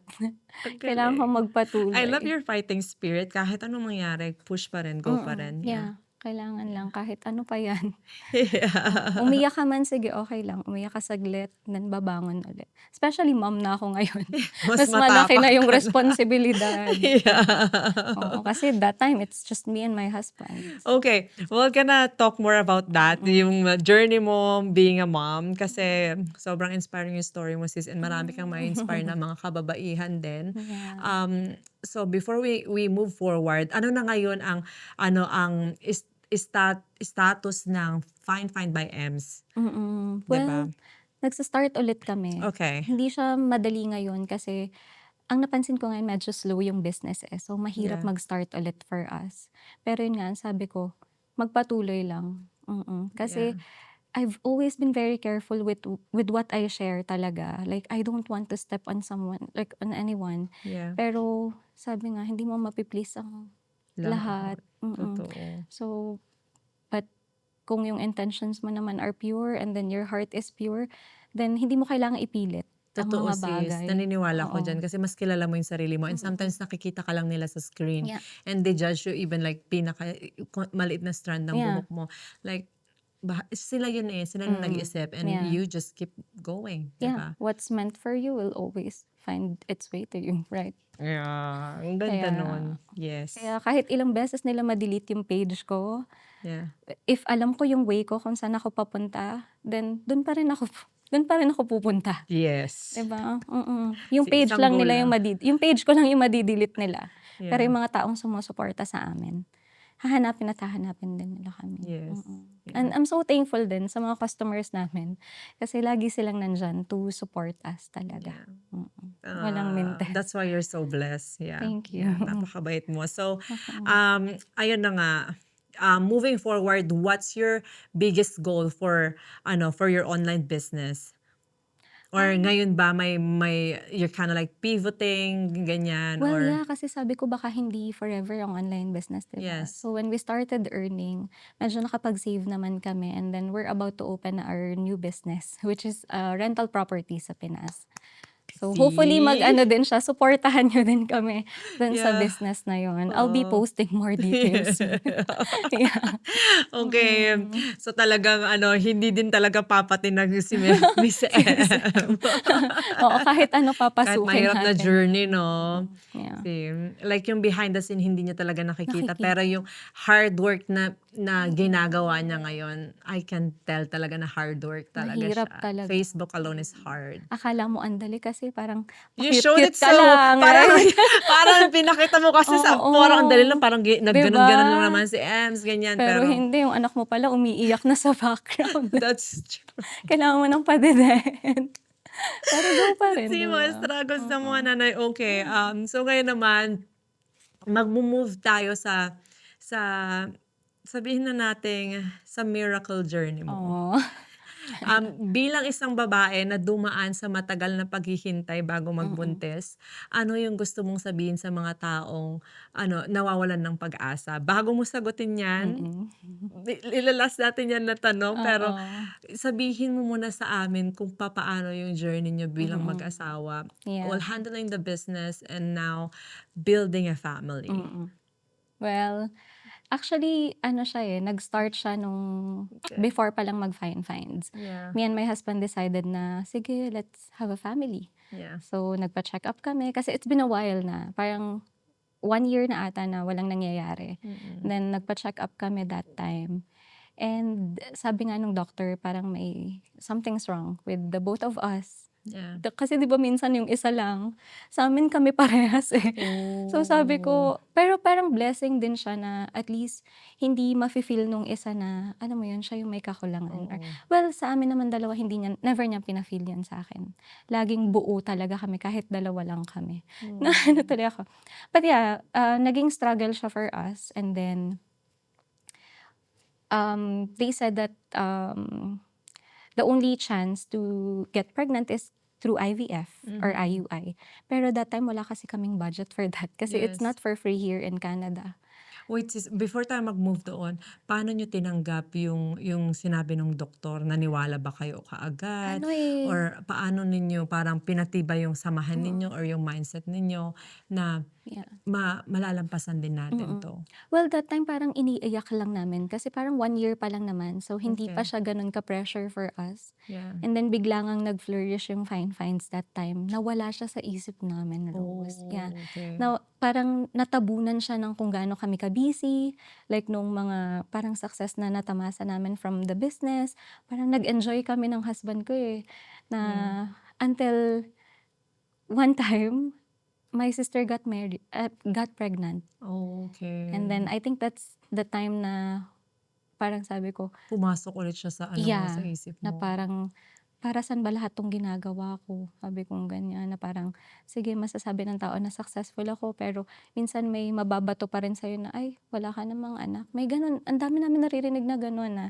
Ang Kailangan galing. kong magpatuloy. I love your fighting spirit. Kahit anong mangyari, push pa rin, go pa rin. Yeah. Kailangan lang kahit ano pa yan. Yeah. Umiyak ka man, sige okey lang. Umiyak ka saglit, then babangon ulit. Especially mom na ako ngayon. Mas Mas malaki matapang na yung ka na. responsibilidad. Oo, Yeah. kasi that time it's just me and my husband. Okay, we're gonna talk more about that, yung journey mo being a mom kasi sobrang inspiring yung story mo sis and marami kang ma-inspire na mga kababaihan din. Yeah. So before we move forward, ano na ngayon ang status ng Find by Ems, 'di ba? Well, nagsa-start ulit kami. Okay. Hindi siya madali ngayon kasi ang napansin ko ngayon medyo slow yung business, eh. So, mahirap Yeah. mag-start ulit for us. Pero yun nga, sabi ko, magpatuloy lang. Kasi Yeah. I've always been very careful with what I share talaga. Like, I don't want to step on someone, like on anyone. Yeah. Pero sabi nga, hindi mo mapi-please ang lahat. Totoo. So, but kung yung intentions mo naman are pure and then your heart is pure, then hindi mo kailangang ipilit ang Totoo mga sis, bagay. naniniwala ko Oo. dyan kasi mas kilala mo yung sarili mo and sometimes nakikita ka lang nila sa screen Yeah. and they judge you even like maliit na strand ng Yeah. buhok mo. Like, sila yun sila na nag-isip and Yeah. you just keep going, Yeah. diba? What's meant for you will always find its way to you, right? Yeah, ang ganda Kaya- nun. Yes. Kaya kahit ilang beses nila ma-delete yung page ko, Yeah. if alam ko yung way ko kung saan ako papunta, then dun pa rin ako pupunta. Yes. Diba? Yung Si page isang lang goal nila lang. yung page ko lang yung madidelete nila. Yeah. Pero yung mga taong sumusuporta sa amin, hahanapin at hahanapin din nila kami. Yes. And I'm so thankful din sa mga customers namin kasi lagi silang nandyan to support us talaga. Walang mintes. That's why you're so blessed. Yeah. Thank you. Yeah, napakabait mo. So, ayun na nga. Moving forward, what's your biggest goal for your online business? Or ngayon ba may you're kind of like pivoting ganyan Well, or yeah, kasi sabi ko baka hindi forever ang online business, diba? Yes. So when we started earning, medyo nakapag-save naman kami and then we're about to open our new business, which is rental property sa Pinas. So hopefully See? din siya, supportahan nyo din kami dun sa Yeah. business na yun. I'll be Oo. posting more details. Yeah. Okay. So talagang hindi din talaga papatinag si Miss M. Oo, kahit ano Kahit papasukin mahirap na natin. journey, no? Yeah. Like yung behind the scene, hindi niya talaga nakikita. Nakikita. Pero yung hard work na ginagawa niya ngayon, I can tell talaga na hard work talaga Mahirap siya. talaga. Facebook alone is hard. Akala mo andali kasi parang You showed it cute ka so, lang, parang, right? parang pinakita mo kasi Oo. parang ang dali lang, parang nagganon-ganon Diba? lang naman si Ems, ganyan. Pero Pero, hindi, yung anak mo pala umiiyak na sa background. that's true. Kailangan mo ng padeden. Pero go pa rin, Kasi diba? mga struggles ng mga nanay. Okay, so ngayon naman, mag-move tayo sa sabihin na nating sa miracle journey mo. Oo. Bilang isang babae na dumaan sa matagal na paghihintay bago magbuntis, ano yung gusto mong sabihin sa mga taong nawawalan ng pag-asa? Bago mo sagutin yan, ilalas natin yan na tanong, pero sabihin mo muna sa amin kung papaano yung journey niyo bilang mag-asawa. Yeah. While handling the business and now building a family. Well, actually, nag-start siya nung before pa lang mag-Fine Finds. Yeah. Me and my husband decided na, sige, let's have a family. Yeah. So, nagpa-check up kami kasi it's been a while na. Parang 1 year na ata na walang nangyayari. Then, nagpa-check up kami that time. And sabi nga nung doctor, parang may something's wrong with the both of us. Yeah. Kasi di ba minsan yung isa lang, sa amin kami parehas eh. So sabi ko, pero parang blessing din siya na at least hindi mafe-feel nung isa na, alam mo yun, siya yung may kakulangan. Well, sa amin naman dalawa, never niya pina-feel yan sa akin. Laging buo talaga kami, kahit dalawa lang kami. Na tuloy ako. But yeah, naging struggle siya for us. And then, they said that the only chance to get pregnant is through IVF or IUI. Pero that time, wala kasi kaming budget for that. Kasi it's Yes. not for free here in Canada. Wait, before tayo mag-move doon, paano niyo tinanggap yung sinabi ng doktor? Naniwala ba kayo kaagad? Ano, eh Or paano ninyo parang pinatibay yung samahan oo, ninyo or yung mindset ninyo na yeah. malalampasan din natin Mm. 'to? Well, that time parang iniiyak lang namin kasi parang 1 year pa lang naman, so hindi pa Okay. siya gano'n ka-pressure for us. Yeah. And then bigla ngang nag-flourish yung fine finds that time. Nawala siya sa isip namin, Rose. Yeah. Oh, okay. Na parang natabunan siya ng kung gaano kami ka-busy, like nung mga parang success na natamasa namin from the business, parang nag-enjoy kami ng husband ko, eh, na Yeah. until one time, my sister got pregnant. And then Okay. I think that's the time na parang sabi ko, Pumasok ulit siya sa ano mo, sa yeah, isip na mo. parang, para saan ba lahat 'tong ginagawa ko? Sabi kong ganyan, na parang, sige masasabi ng tao na successful ako, pero minsan may mababato pa rin sa'yo na, "Ay, wala ka namang anak." May gano'n, ang dami namin naririnig na gano'n na,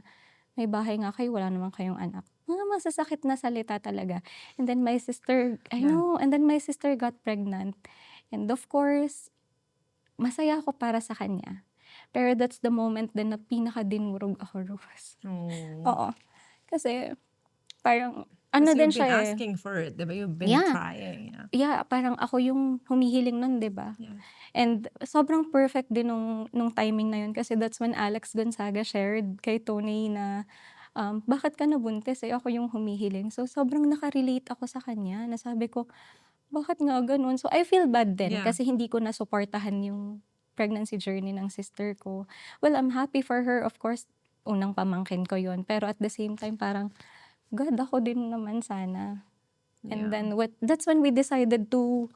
"May bahay nga kayo, wala naman kayong anak." Mga masasakit na salita talaga. And then my sister I Yeah. know, and then my sister got pregnant. And of course, masaya ako para sa kanya. Pero that's the moment din na pinaka-dinurog ako, Rose. Oh. Oo, kasi parang ano Kasi din you've siya, been eh, asking for it, 'di ba? You've been yeah, trying, yeah. yeah, parang ako yung humihiling nun, 'di ba? Yeah. And sobrang perfect din nung timing na yun kasi that's when Alex Gonzaga shared kay Tony na, "Bakit ka nabuntis, eh, ako yung humihiling." So sobrang naka-relate ako sa kanya na sabi ko, "Bakit nga gano'n?" So I feel bad din Yeah. kasi hindi ko nasuportahan yung pregnancy journey ng sister ko. Well, I'm happy for her, of course, unang pamangkin ko yun, pero at the same time parang, God, ako din naman sana. And Yeah. then that's when we decided to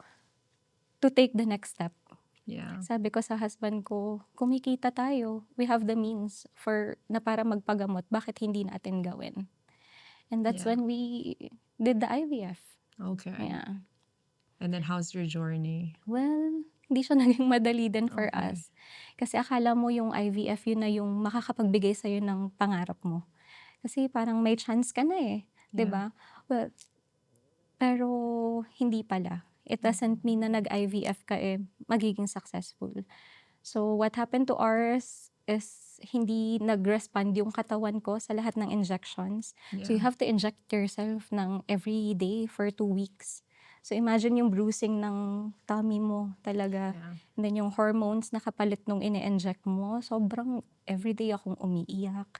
take the next step. Yeah. Sabi ko sa husband ko, kumikita tayo. We have the means na para magpagamot. Bakit hindi natin gawin? And that's Yeah. when we did the IVF. Okay. Yeah. And then how's your journey? Well, hindi siya naging madali din for Okay. us. Kasi akala mo yung IVF yun na yung makakapagbigay sa'yo ng pangarap mo. Kasi parang may chance ka na, eh, 'di Yeah. ba? Well, pero hindi pala. It doesn't mean na nag-IVF ka, eh, magiging successful. So what happened to ours is hindi nag-respond yung katawan ko sa lahat ng injections. So you Yeah. have to inject yourself ng every day for 2 weeks. So imagine yung bruising ng tummy mo talaga. Yeah. And then yung hormones na kapalit nung ini-inject mo, sobrang everyday akong umiiyak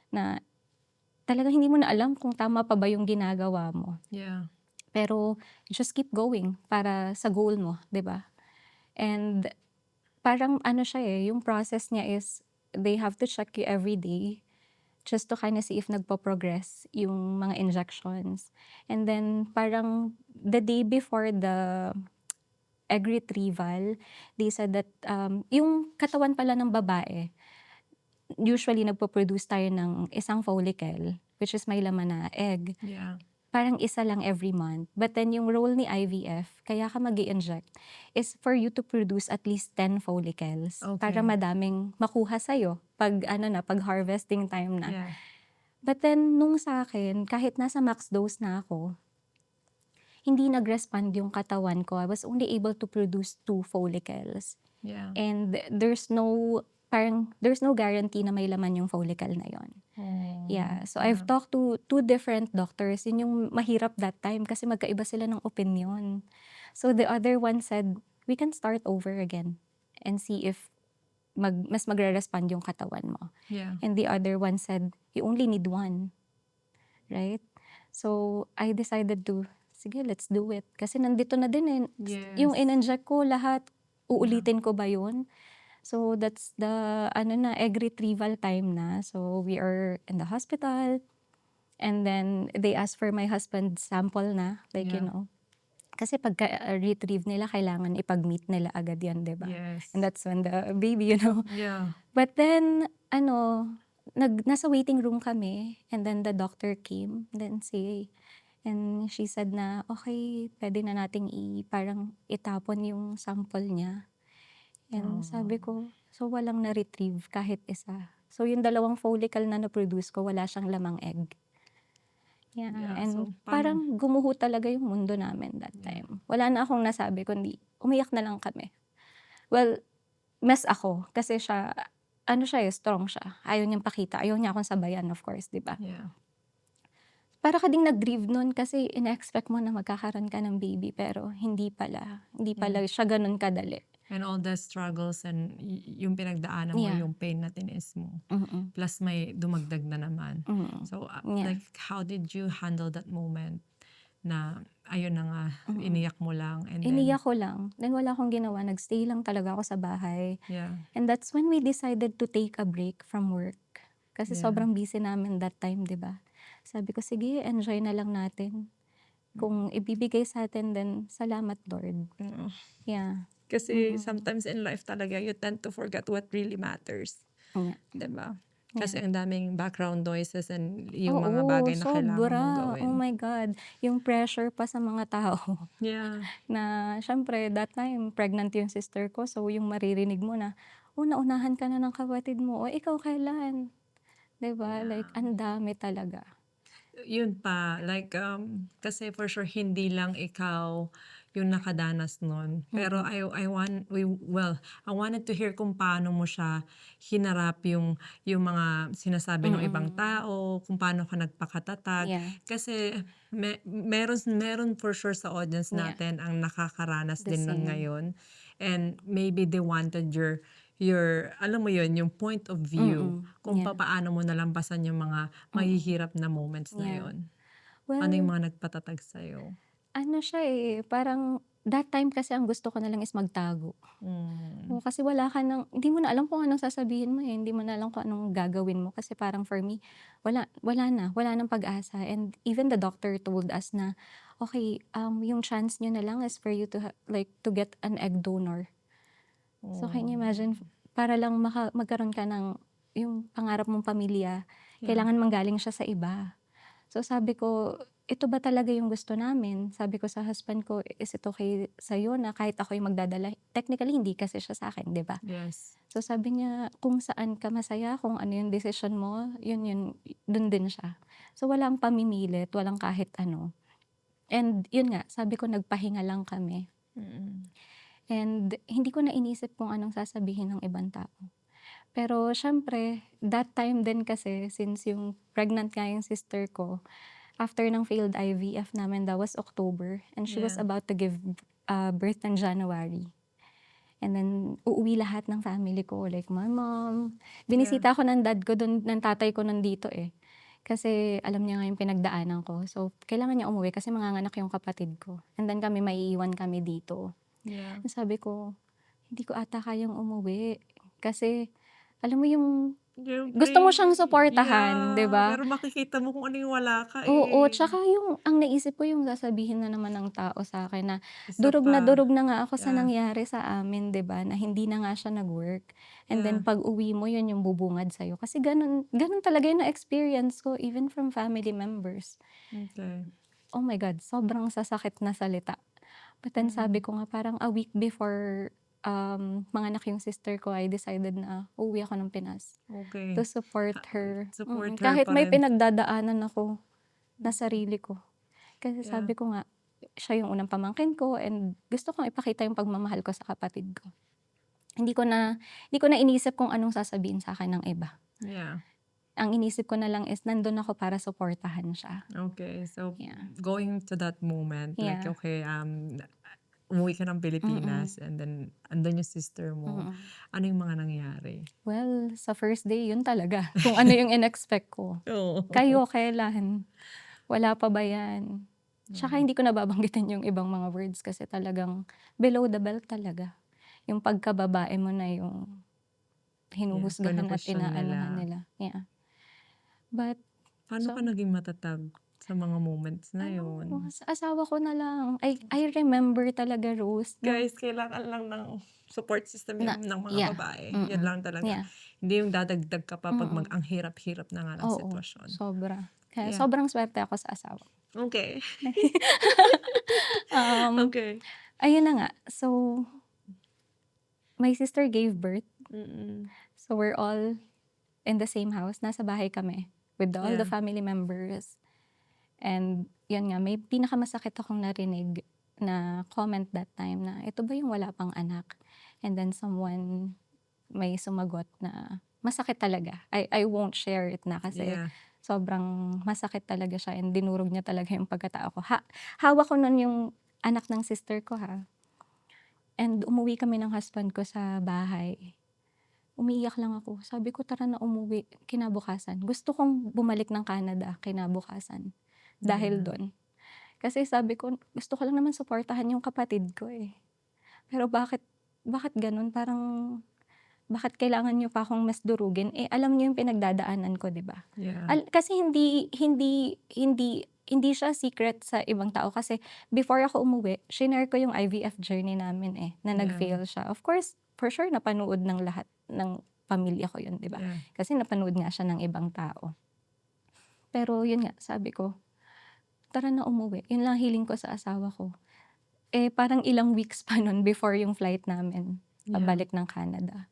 na talagang hindi mo na alam kung tama pa ba yung ginagawa mo. Yeah. Pero just keep going para sa goal mo, 'di ba? And parang ano siya, eh, yung process niya is they have to check you every day just to kinda see if nagpo-progress yung mga injections. And then parang the day before the egg retrieval, they said that, yung katawan pala ng babae, usually nagpo-produce tayo ng isang follicle, which is may laman na egg. Yeah. Parang isa lang every month. But then yung role ni IVF, kaya ka mag-i-inject, is for you to produce at least 10 follicles para Okay. madaming makuha sa'yo pag ano na, pag harvesting time na. Yeah. But then nung sa'kin, kahit nasa max dose na ako, hindi nag-respond yung katawan ko. I was only able to produce 2 follicles. Yeah. And there's no guarantee na may laman yung follicle na yon. Oh. Yeah, so I've talked to 2 different doctors. Yun yung mahirap that time kasi magkaiba sila ng opinyon. So the other one said, "We can start over again and see if mas magre-respond yung katawan mo." Yeah. And the other one said, "You only need 1." Right? So I decided to, sige, let's do it. Kasi nandito na din, eh. Yung Yes. in-inject ko lahat, uulitin ko ba yun? So that's the egg retrieval time na. So we are in the hospital, and then they asked for my husband's sample na, like, you Yeah. know. Kasi pagka-retrieve nila, kailangan ipag-meet nila agad yan, 'di ba? Yes. And that's when the baby, Yeah. But then, nasa waiting room kami, and then the doctor came, and she said na, "Okay, pwede na nating parang itapon yung sample niya." And sabi ko, so walang na-retrieve kahit isa. So yung 2 follicle na na-produce ko, wala siyang lamang egg. Yeah, Yeah. and So paano? parang gumuho talaga yung mundo namin that Yeah. time. Wala na akong nasabi kundi umiyak na lang kami. Well, mess ako kasi siya ano siya, strong siya. Ayaw niyang pakita, ayaw niya akong sabayan of course, 'di ba? Yeah. Para ka ding nag-grieve nun kasi ine-expect mo na magkakaroon ka ng baby pero hindi pala. Hindi pala siya gano'n kadali. And all the struggles and yung pinagdaanan mo, Yeah. yung pain na tinis mo. Mm. Plus may dumagdag na naman. Mm. So, Yeah. like, how did you handle that moment na ayun na nga, iniyak mo lang and then, Iniyak ko lang. Then wala akong ginawa, nag-stay lang talaga ako sa bahay. yeah, And that's when we decided to take a break from work. Kasi Yeah. sobrang busy namin that time, 'di ba? Sabi ko, sige, enjoy na lang natin. Kung ibibigay sa atin, then salamat Lord. oo. Yeah. Kasi sometimes in life talaga, you tend to forget what really matters. Yeah. Diba? Kasi ang daming background noises and yung mga Oo, bagay na kailangan mong sobra. gawin. Oh my God. Yung pressure pa sa mga tao Yeah. na syempre that time pregnant yung sister ko. So yung maririnig mo na, naunahan ka na ng kapatid mo. O ikaw kailan? 'Di ba? Like ang dami talaga. Yun pa, like, kasi for sure hindi lang ikaw yung nakadanas nun. Pero I wanted to hear kung paano mo siya hinarap yung mga sinasabi ng ibang tao, kung paano ka nagpakatatag. Yeah. Kasi meron for sure sa audience Yeah. natin ang nakakaranas The din nun same. ngayon. And maybe they wanted your alam mo yun, yung point of view kung Yeah. paano mo nalampasan yung mga mahihirap na moments na Yeah. yun. Well, Ano yung mga nagpatatag sa'yo? ano siya parang that time kasi ang gusto ko na lang is magtago. Oo, kasi wala ka ng hindi mo na alam kung anong sasabihin mo, hindi mo na alam kung anong gagawin mo kasi parang for me, wala ng pag-asa and even the doctor told us na, "Okey, yung chance niyo na lang is for you to to get an egg donor." So can you imagine, para lang magkaroon ka ng yung pangarap mong pamilya, kailangan manggaling siya sa iba. So sabi ko, ito ba talaga yung gusto namin? Sabi ko sa husband ko, is it okay sa'yo na kahit ako yung magdadala? Technically, hindi kasi siya sa akin, di ba? Yes. So sabi niya, kung saan ka masaya, kung ano yung decision mo, yun, dun din siya. So walang pamimilit, walang kahit ano. And yun nga, sabi ko nagpahinga lang kami. And hindi ko na inisip kung anong sasabihin ng ibang tao. Pero syempre, that time din kasi, since yung pregnant nga yung sister ko, after ng failed IVF namin, that was October, and she was Yeah. about to give birth in January. And then, uuwi lahat ng family ko, like my mom. Binisita ako ng dad ko dun, ng tatay ko nandito Kasi alam niya nga yung pinagdaanan ko. So, kailangan niya umuwi kasi manganganak yung kapatid ko. And then kami, maiiwan kami dito. Yeah. Sabi ko, hindi ko ata kayang umuwi. Kasi, alam mo yung gusto mo siyang suportahan, di ba? Pero makikita mo kung ano yung wala ka Oo, tsaka yung ang naisip ko yung sasabihin na naman ng tao sa akin na Isa durog na nga ako sa Yeah. nangyari sa amin, 'di ba? Na hindi na nga siya nag-work. And then pag-uwi mo, yun yung bubungad sa'yo. Kasi ganun talaga yung na-experience ko even from family members. Okay. Oh my God, sobrang sasakit na salita. But then sabi ko nga parang a week before manganak yung sister ko, I decided na uuwi ako ng Pinas Okay. to support her. Support her Kahit pa may rin. pinagdadaanan ako na sarili ko. Kasi Yeah. sabi ko nga, siya yung unang pamangkin ko and gusto kong ipakita yung pagmamahal ko sa kapatid ko. Hindi ko na inisip kung anong sasabihin sa akin ng iba. Yeah. Ang inisip ko na lang is nandun ako para suportahan siya. Okay. So, Yeah. going to that moment, like, Yeah. okay, umuwi ka ng Pilipinas and then andun yung sister mo. Ano yung mga nangyari? Well, sa first day, yun talaga. Kung ano yung in-expect ko. Oo. Kayo, kailan? Wala pa ba yan? Tsaka hindi ko nababanggitin yung ibang mga words kasi talagang below the belt talaga. Yung pagkababae mo na yung hinuhusgahan at Pinu-question inaanuhan nila. nila. Yeah. But, Paano ka naging matatag sa mga moments na yun? sa asawa ko na lang. I remember talaga, Rose. Guys, kailangan lang ng support system ng mga Yeah. babae. Yan lang talaga. Yeah. Hindi yung dadagdag ka pa pag ang hirap-hirap na nga ng sitwasyon. Sobra. Kaya Yeah. sobrang swerte ako sa asawa. Okay. Okay. Ayun na nga. So, my sister gave birth. So, we're all in the same house. Nasa bahay kami with all the family members. And yun nga, may pinakamasakit akong narinig na comment that time na ito ba yung wala pang anak? And then someone may sumagot na masakit talaga. I won't share it na kasi Yeah. sobrang masakit talaga siya and dinurog niya talaga yung pagkatao ko. Hawak ko nun yung anak ng sister ko ha. And umuwi kami ng husband ko sa bahay. Umiiyak lang ako. Sabi ko, tara na umuwi kinabukasan. Gusto kong bumalik ng Canada kinabukasan. Dahil Yeah. doon. Kasi sabi ko, gusto ko lang naman suportahan yung kapatid ko eh. Pero bakit ganun? Parang, bakit kailangan niyo pa akong mas durugin? Eh, alam niyo yung pinagdadaanan ko, di ba? Yeah. Kasi hindi siya secret sa ibang tao. Kasi before ako umuwi, shinare ko yung IVF journey namin eh, na Yeah. nag-fail siya. Of course, for sure, napanood ng lahat ng pamilya ko yun, di ba? Yeah. Kasi napanood nga siya ng ibang tao. Pero yun nga, sabi ko, tara na umuwi. Yun lang hiling ko sa asawa ko. Eh, parang ilang weeks pa nun before yung flight namin, Yeah. pabalik ng Canada.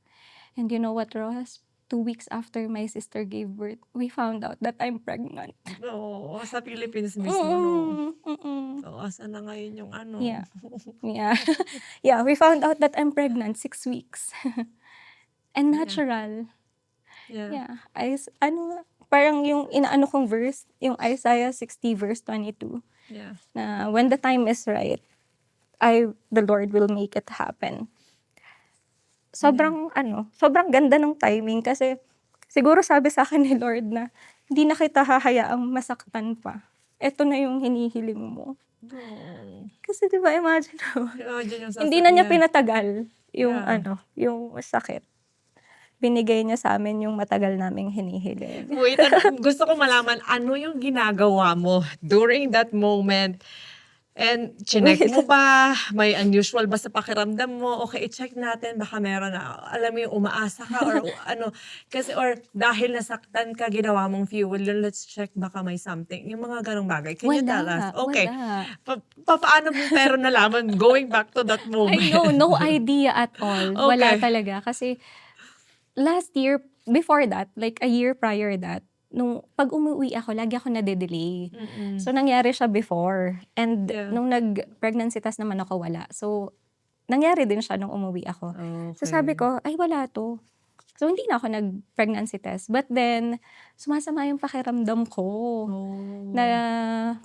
And you know what, Ross? 2 weeks after my sister gave birth, we found out that I'm pregnant. Oo, sa Philippines mismo, no? Oo, asan na ngayon yung ano? Yeah. Yeah. Yeah, we found out that I'm pregnant 6 weeks. And Yeah. natural. Yeah. Yeah. Parang yung inaano kong verse, yung Isaiah 60 verse 22, Yeah. na when the time is right, the Lord will make it happen. Sobrang ganda ng timing kasi siguro sabi sa akin ni Lord na hindi na kita hahayaang masaktan pa. Ito na yung hinihiling mo. Oo. Kasi 'di ba imagine mo, Imagine yung hindi na niya yeah. pinatagal yung Yeah. yung sakit. Binigay niya sa amin yung matagal naming hinihiling. Wait, gusto ko malaman, ano yung ginagawa mo during that moment? And chinek mo ba? May unusual ba sa pakiramdam mo? Okay, i-check natin. Baka meron na, alam mo yung umaasa ka or ano. Kasi or dahil nasaktan ka, ginawa mong fuel, let's check baka may something. Yung mga ganong bagay. Can you tell us? Okay. Wala. Paano mo pero nalaman going back to that moment? I know, no idea at all. Wala Okay. talaga. Kasi last year, before that, like a year prior that, nung pag umuwi ako, lagi ako nade-delay. Mm-mm. So, nangyari siya before. And Yeah. nung nag-pregnancy test naman ako, wala. So, nangyari din siya nung umuwi ako. So, sabi Okay. ko, ay wala to. So, hindi na ako nag-pregnancy test. But then, sumasama yung pakiramdam ko. Oh. Na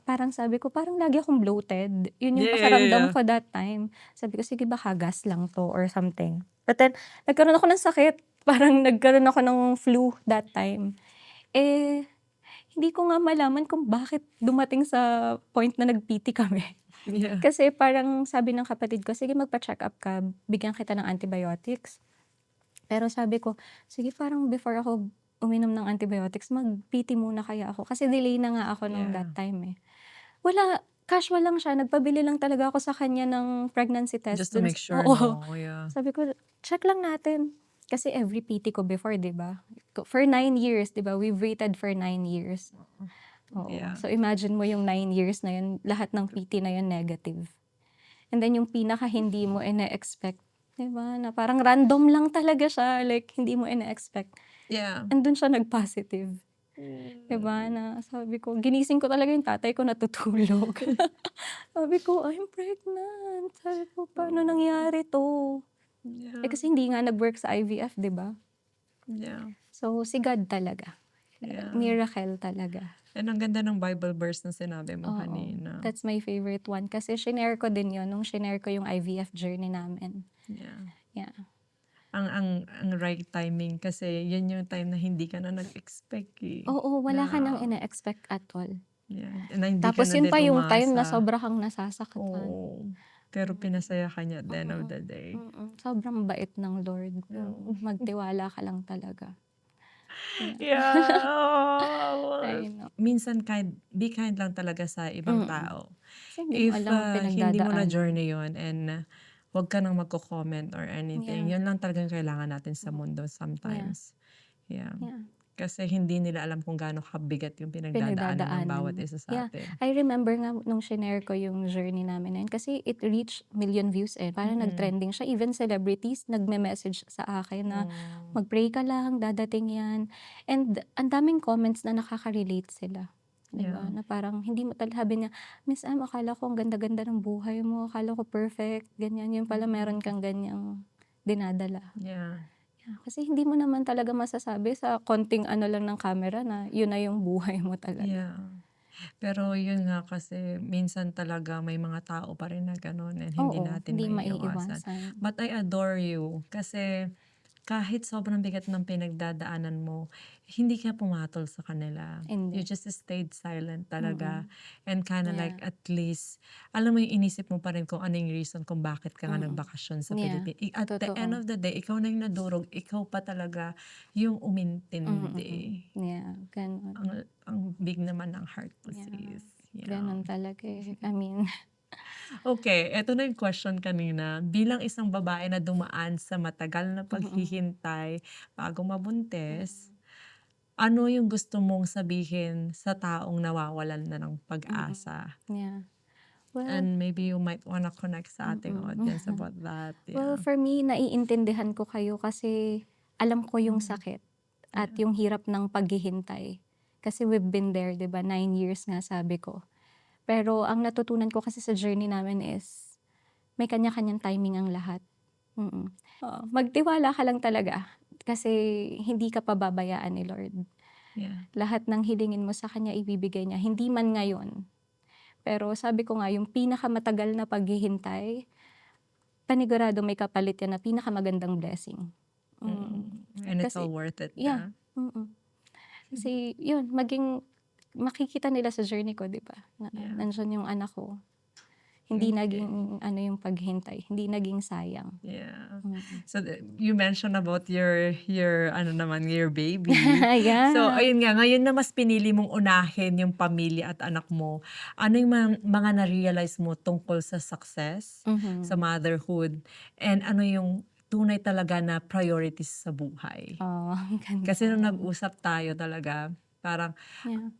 parang sabi ko, parang lagi akong bloated. Yun yung Yeah. pakiramdam ko that time. Sabi ko, sige baka gas lang to or something. But then, nagkaroon ako ng sakit. Parang nagkaroon ako ng flu that time. Eh, hindi ko nga malaman kung bakit dumating sa point na nag-PT kami. Yeah. Kasi parang sabi ng kapatid ko, sige magpa-check up ka, bigyan kita ng antibiotics. Pero sabi ko, sige parang before ako uminom ng antibiotics, mag-PT muna kaya ako. Kasi delay na nga ako nung Yeah. that time eh. Wala, casual lang siya. Nagpabili lang talaga ako sa kanya ng pregnancy test. Just to make sure, Oo. no? Yeah. Sabi ko, check lang natin. Kasi every PT ko before, di ba? For 9 years, di ba? We've waited for 9 years. Oo. Yeah. So imagine mo yung 9 years na yun, lahat ng PT na yun negative. And then yung pinaka hindi mo ina-expect, di ba? Na parang random lang talaga siya. Like, hindi mo ina-expect. Yeah. And dun siya nag-positive. Di ba? Na sabi ko, ginising ko talaga yung tatay ko natutulog. Sabi ko, I'm pregnant. Sabi ko, paano nangyari to? Yeah. Eh kasi hindi nga nag-work sa IVF, di ba? Yeah. So, si God talaga. Yeah. Miracle talaga. And ang ganda ng Bible verse na sinabi mo Oo. kanina. That's my favorite one. Kasi shinare ko din yun nung shinare ko yung IVF journey namin. Yeah. Yeah. Ang right timing kasi yun yung time na hindi ka na nag-expect eh. Oo, wala ka nang Na- ina-expect at all. Yeah. And hindi Tapos ka na yun din pa yung time na umasa. sobra kang nasasaktan. Oo. Pero pinasaya ka niya at the end of the day. Sobrang bait ng Lord. Oo. Magtiwala ka lang talaga. Yeah. I know. Minsan be kind lang talaga sa ibang tao. Kasi hindi mo If alam ang hindi mo na pinagdadaanan. journey yun and wag ka nang magko-comment or anything. Yeah. Yun lang talagang kailangan natin sa mundo sometimes. Yeah. Yeah. Kasi hindi nila alam kung gaano kabigat yung pinagdadaanan ng bawat Pinagdadaanan mo. isa sa Yeah. atin. I remember nga nung shinare ko yung journey namin na yun, kasi it reached million views eh. Parang nag-trending siya. Even celebrities nagme-message sa akin na mag-pray ka lang, dadating yan. And ang daming comments na nakaka-relate sila. Diba? Yeah. Na parang hindi mo sabi niya, Miss Am, akala ko ang ganda-ganda ng buhay mo. Akala ko perfect. Ganyan. Yung pala meron kang ganyang dinadala. Yeah. Kasi hindi mo naman talaga masasabi sa konting ano lang ng camera na yun na yung buhay mo talaga. Yeah. Pero yun nga kasi minsan talaga may mga tao pa rin na gano'n and hindi Oo, natin hindi maiiwasan. maiiwasan. But I adore you kasi kahit sobrang bigat ng pinagdadaanan mo, hindi ka pumatol sa kanila. You Hindi. just stayed silent talaga Mm. and kinda like Yeah. at least alam mo yung inisip mo pa rin kung ano yung reason kung bakit ka nga Mm. nagbakasyon sa Yeah, Pilipinas. At the end totoo. of the day, ikaw na yung nadurog, ikaw pa talaga yung umintindi. Yeah, gano'n. Ang big naman ng heart mo, Yeah, sis. Yeah. gano'n talaga, eh. I mean, Okay, eto na yung question kanina. Bilang isang babae na dumaan sa matagal na mm. paghihintay bago mabuntis, Mm. ano yung gusto mong sabihin sa taong nawawalan na ng Mm. pag-asa? Yeah. Well, And maybe you might wanna connect sa ating mm. audience about that. Well, Yeah. for me, naiintindihan ko kayo kasi alam ko yung Mhm. sakit at Yeah. yung hirap ng paghihintay. Kasi we've been there, 'di ba? 9 years nga sabi ko. Pero ang natutunan ko kasi sa journey namin is may kanya-kanyang timing ang lahat. Oo, magtiwala ka lang talaga kasi hindi ka pababayaan ni Lord. Yeah. Lahat ng hilingin mo sa kanya ibibigay niya, hindi man ngayon. Pero sabi ko nga, yung pinakamatagal na paghihintay, panigurado may kapalit yan na pinakamagandang blessing. And it's all Kasi, worth it yeah. na. Kasi, yun, makikita nila sa journey ko, di ba? Na, Yeah. nandyan yung anak ko. Hindi Okay. naging, yung paghintay. Hindi naging sayang. Yeah. Mm. So you mentioned about your ano naman, your baby. So Yeah. ayun nga, ngayon na mas pinili mong unahin yung pamilya at anak mo, ano yung mga na-realize mo tungkol sa success, sa motherhood, and ano yung tunay talaga na priorities sa buhay? Oh, ganda. Kasi nung nag-usap tayo talaga, parang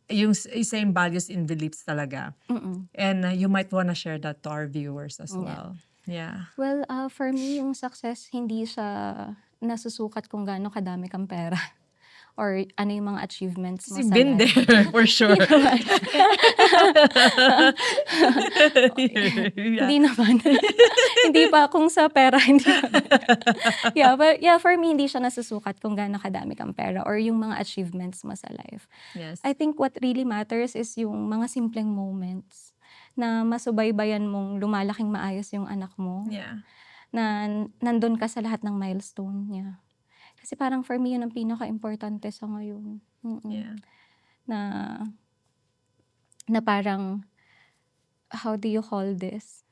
Yeah. yung same values and beliefs talaga. Mm. And you might wanna share that to our viewers as Yeah. well. Yeah. Well, for me, yung success, hindi siya nasusukat kung gaano kadami kang pera or ano yung mga achievements mo Kasi sa been life. there, for sure. Yeah. Hindi naman. Hindi pa kung sa pera, hindi pa. Yeah, but yeah, for me, hindi siya nasusukat kung gaano kadami kang pera or yung mga achievements mo sa life. Yes. I think what really matters is yung mga simpleng moments na masubaybayan mong lumalaking maayos yung anak mo, Yeah. na nandun ka sa lahat ng milestone niya. Kasi parang for me, yun ang pinaka-importante sa ngayon. Yeah. Na parang, how do you call this?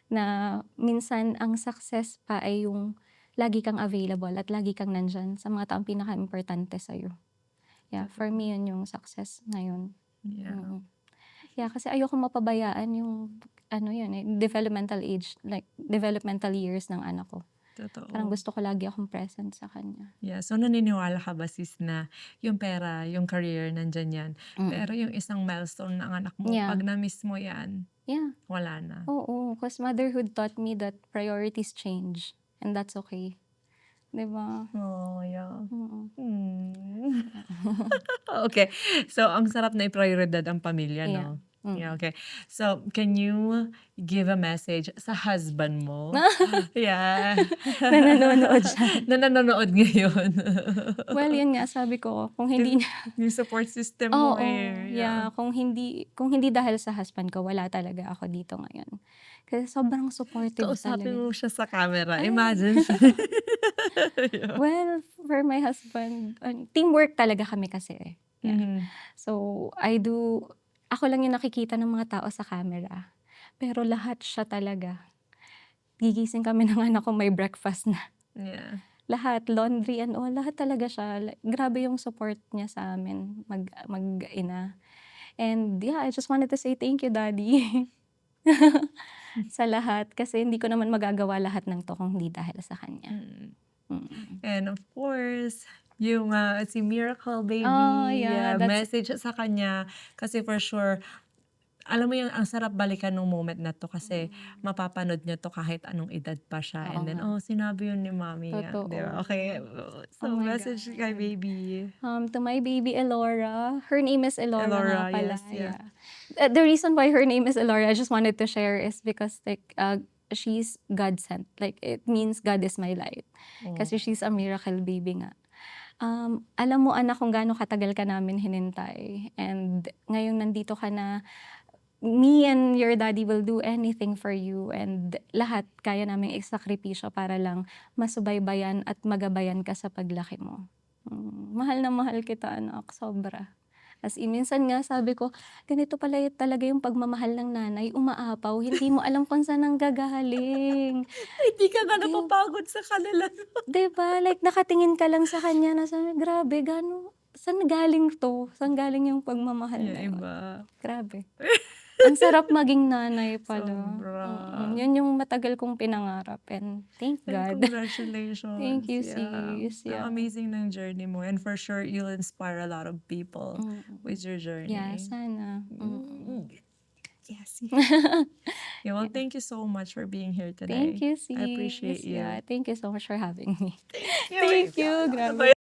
Na minsan ang success pa ay yung lagi kang available at lagi kang nandyan sa mga taong pinaka-importante sa'yo. Yeah, for me yun yung success ngayon. Yeah. Yeah, kasi ayoko mapabayaan yung developmental age, like developmental years ng anak ko. Parang Totoo. gusto ko lagi akong present sa kanya. Yeah. So naniniwala ka ba, sis, na yung pera, yung career, nandyan yan. Pero yung isang milestone ng anak mo, Yeah. pag na-miss mo yan, Yeah. wala na. Oo, because motherhood taught me that priorities change and that's okay. 'Di ba? Oh, yeah. Mm. Okay. So, ang sarap na i-prioridad ang pamilya, Yeah. no? Yeah, okay. So, can you give a message sa husband mo? Yeah. Na nanonood siya. Na nanonood ngayon. Well, yun nga sabi ko, kung hindi niya Yung support system mo oo, eh. yeah, kung hindi dahil sa husband ko, wala talaga ako dito ngayon. Kasi sobrang supportive Kausapin talaga. mo siya sa camera. Ay. Imagine. Yeah. Well, for my husband, teamwork talaga kami kasi eh. Yeah. Mhm. So, ako lang yung nakikita ng mga tao sa camera. Pero lahat siya talaga. Gigising kami ng anak ko, may breakfast na. Yeah. Lahat, laundry and all, lahat talaga siya. Grabe yung support niya sa amin, mag-ina. And yeah, I just wanted to say thank you, Daddy. Sa lahat. Kasi hindi ko naman magagawa lahat ng to kung hindi dahil sa kanya. And of course, yung si Miracle Baby, Oh, yeah, message sa kanya. Kasi for sure, alam mo yung ang sarap balikan ng moment na to kasi mapapanood niya to kahit anong edad pa siya. Oo And then, nga. sinabi yun ni Mommy. Totoo. Di ba? Okay. So, Oh my message God. kay Baby. To my baby Elora. Her name is Elora Elora, nga pala. yes, yeah. The reason why her name is Elora, I just wanted to share is because like she's God sent. Like, it means God is my light. Kasi she's a miracle baby nga. Alam mo anak kung gaano katagal ka namin hinintay. And ngayong nandito ka na, me and your daddy will do anything for you. And lahat kaya naming isakripisyo para lang masubaybayan at magabayan ka sa paglaki mo. Mahal na mahal kita anak, sobra. As in, minsan nga sabi ko, ganito pala talaga yung pagmamahal ng nanay, umaapaw, hindi mo alam kung saan nanggagaling. Hindi ka nga Di- napapagod sa kanila. 'Di ba? Like, nakatingin ka lang sa kanya na sabi, grabe, saan galing to? Saan galing yung pagmamahal na yun? Iba. Grabe. Ang sarap maging nanay pala. Sobra. Yun yung matagal kong pinangarap. And thank And God. congratulations. Thank you, Yeah. sis. Yeah. Ang amazing ng journey mo. And for sure, you'll inspire a lot of people with your journey. Yeah, sana. Yes. Yeah, well, thank you so much for being here today. Thank you, sis. I appreciate you. Yeah, thank you so much for having me. Thank Thank you. Grabe.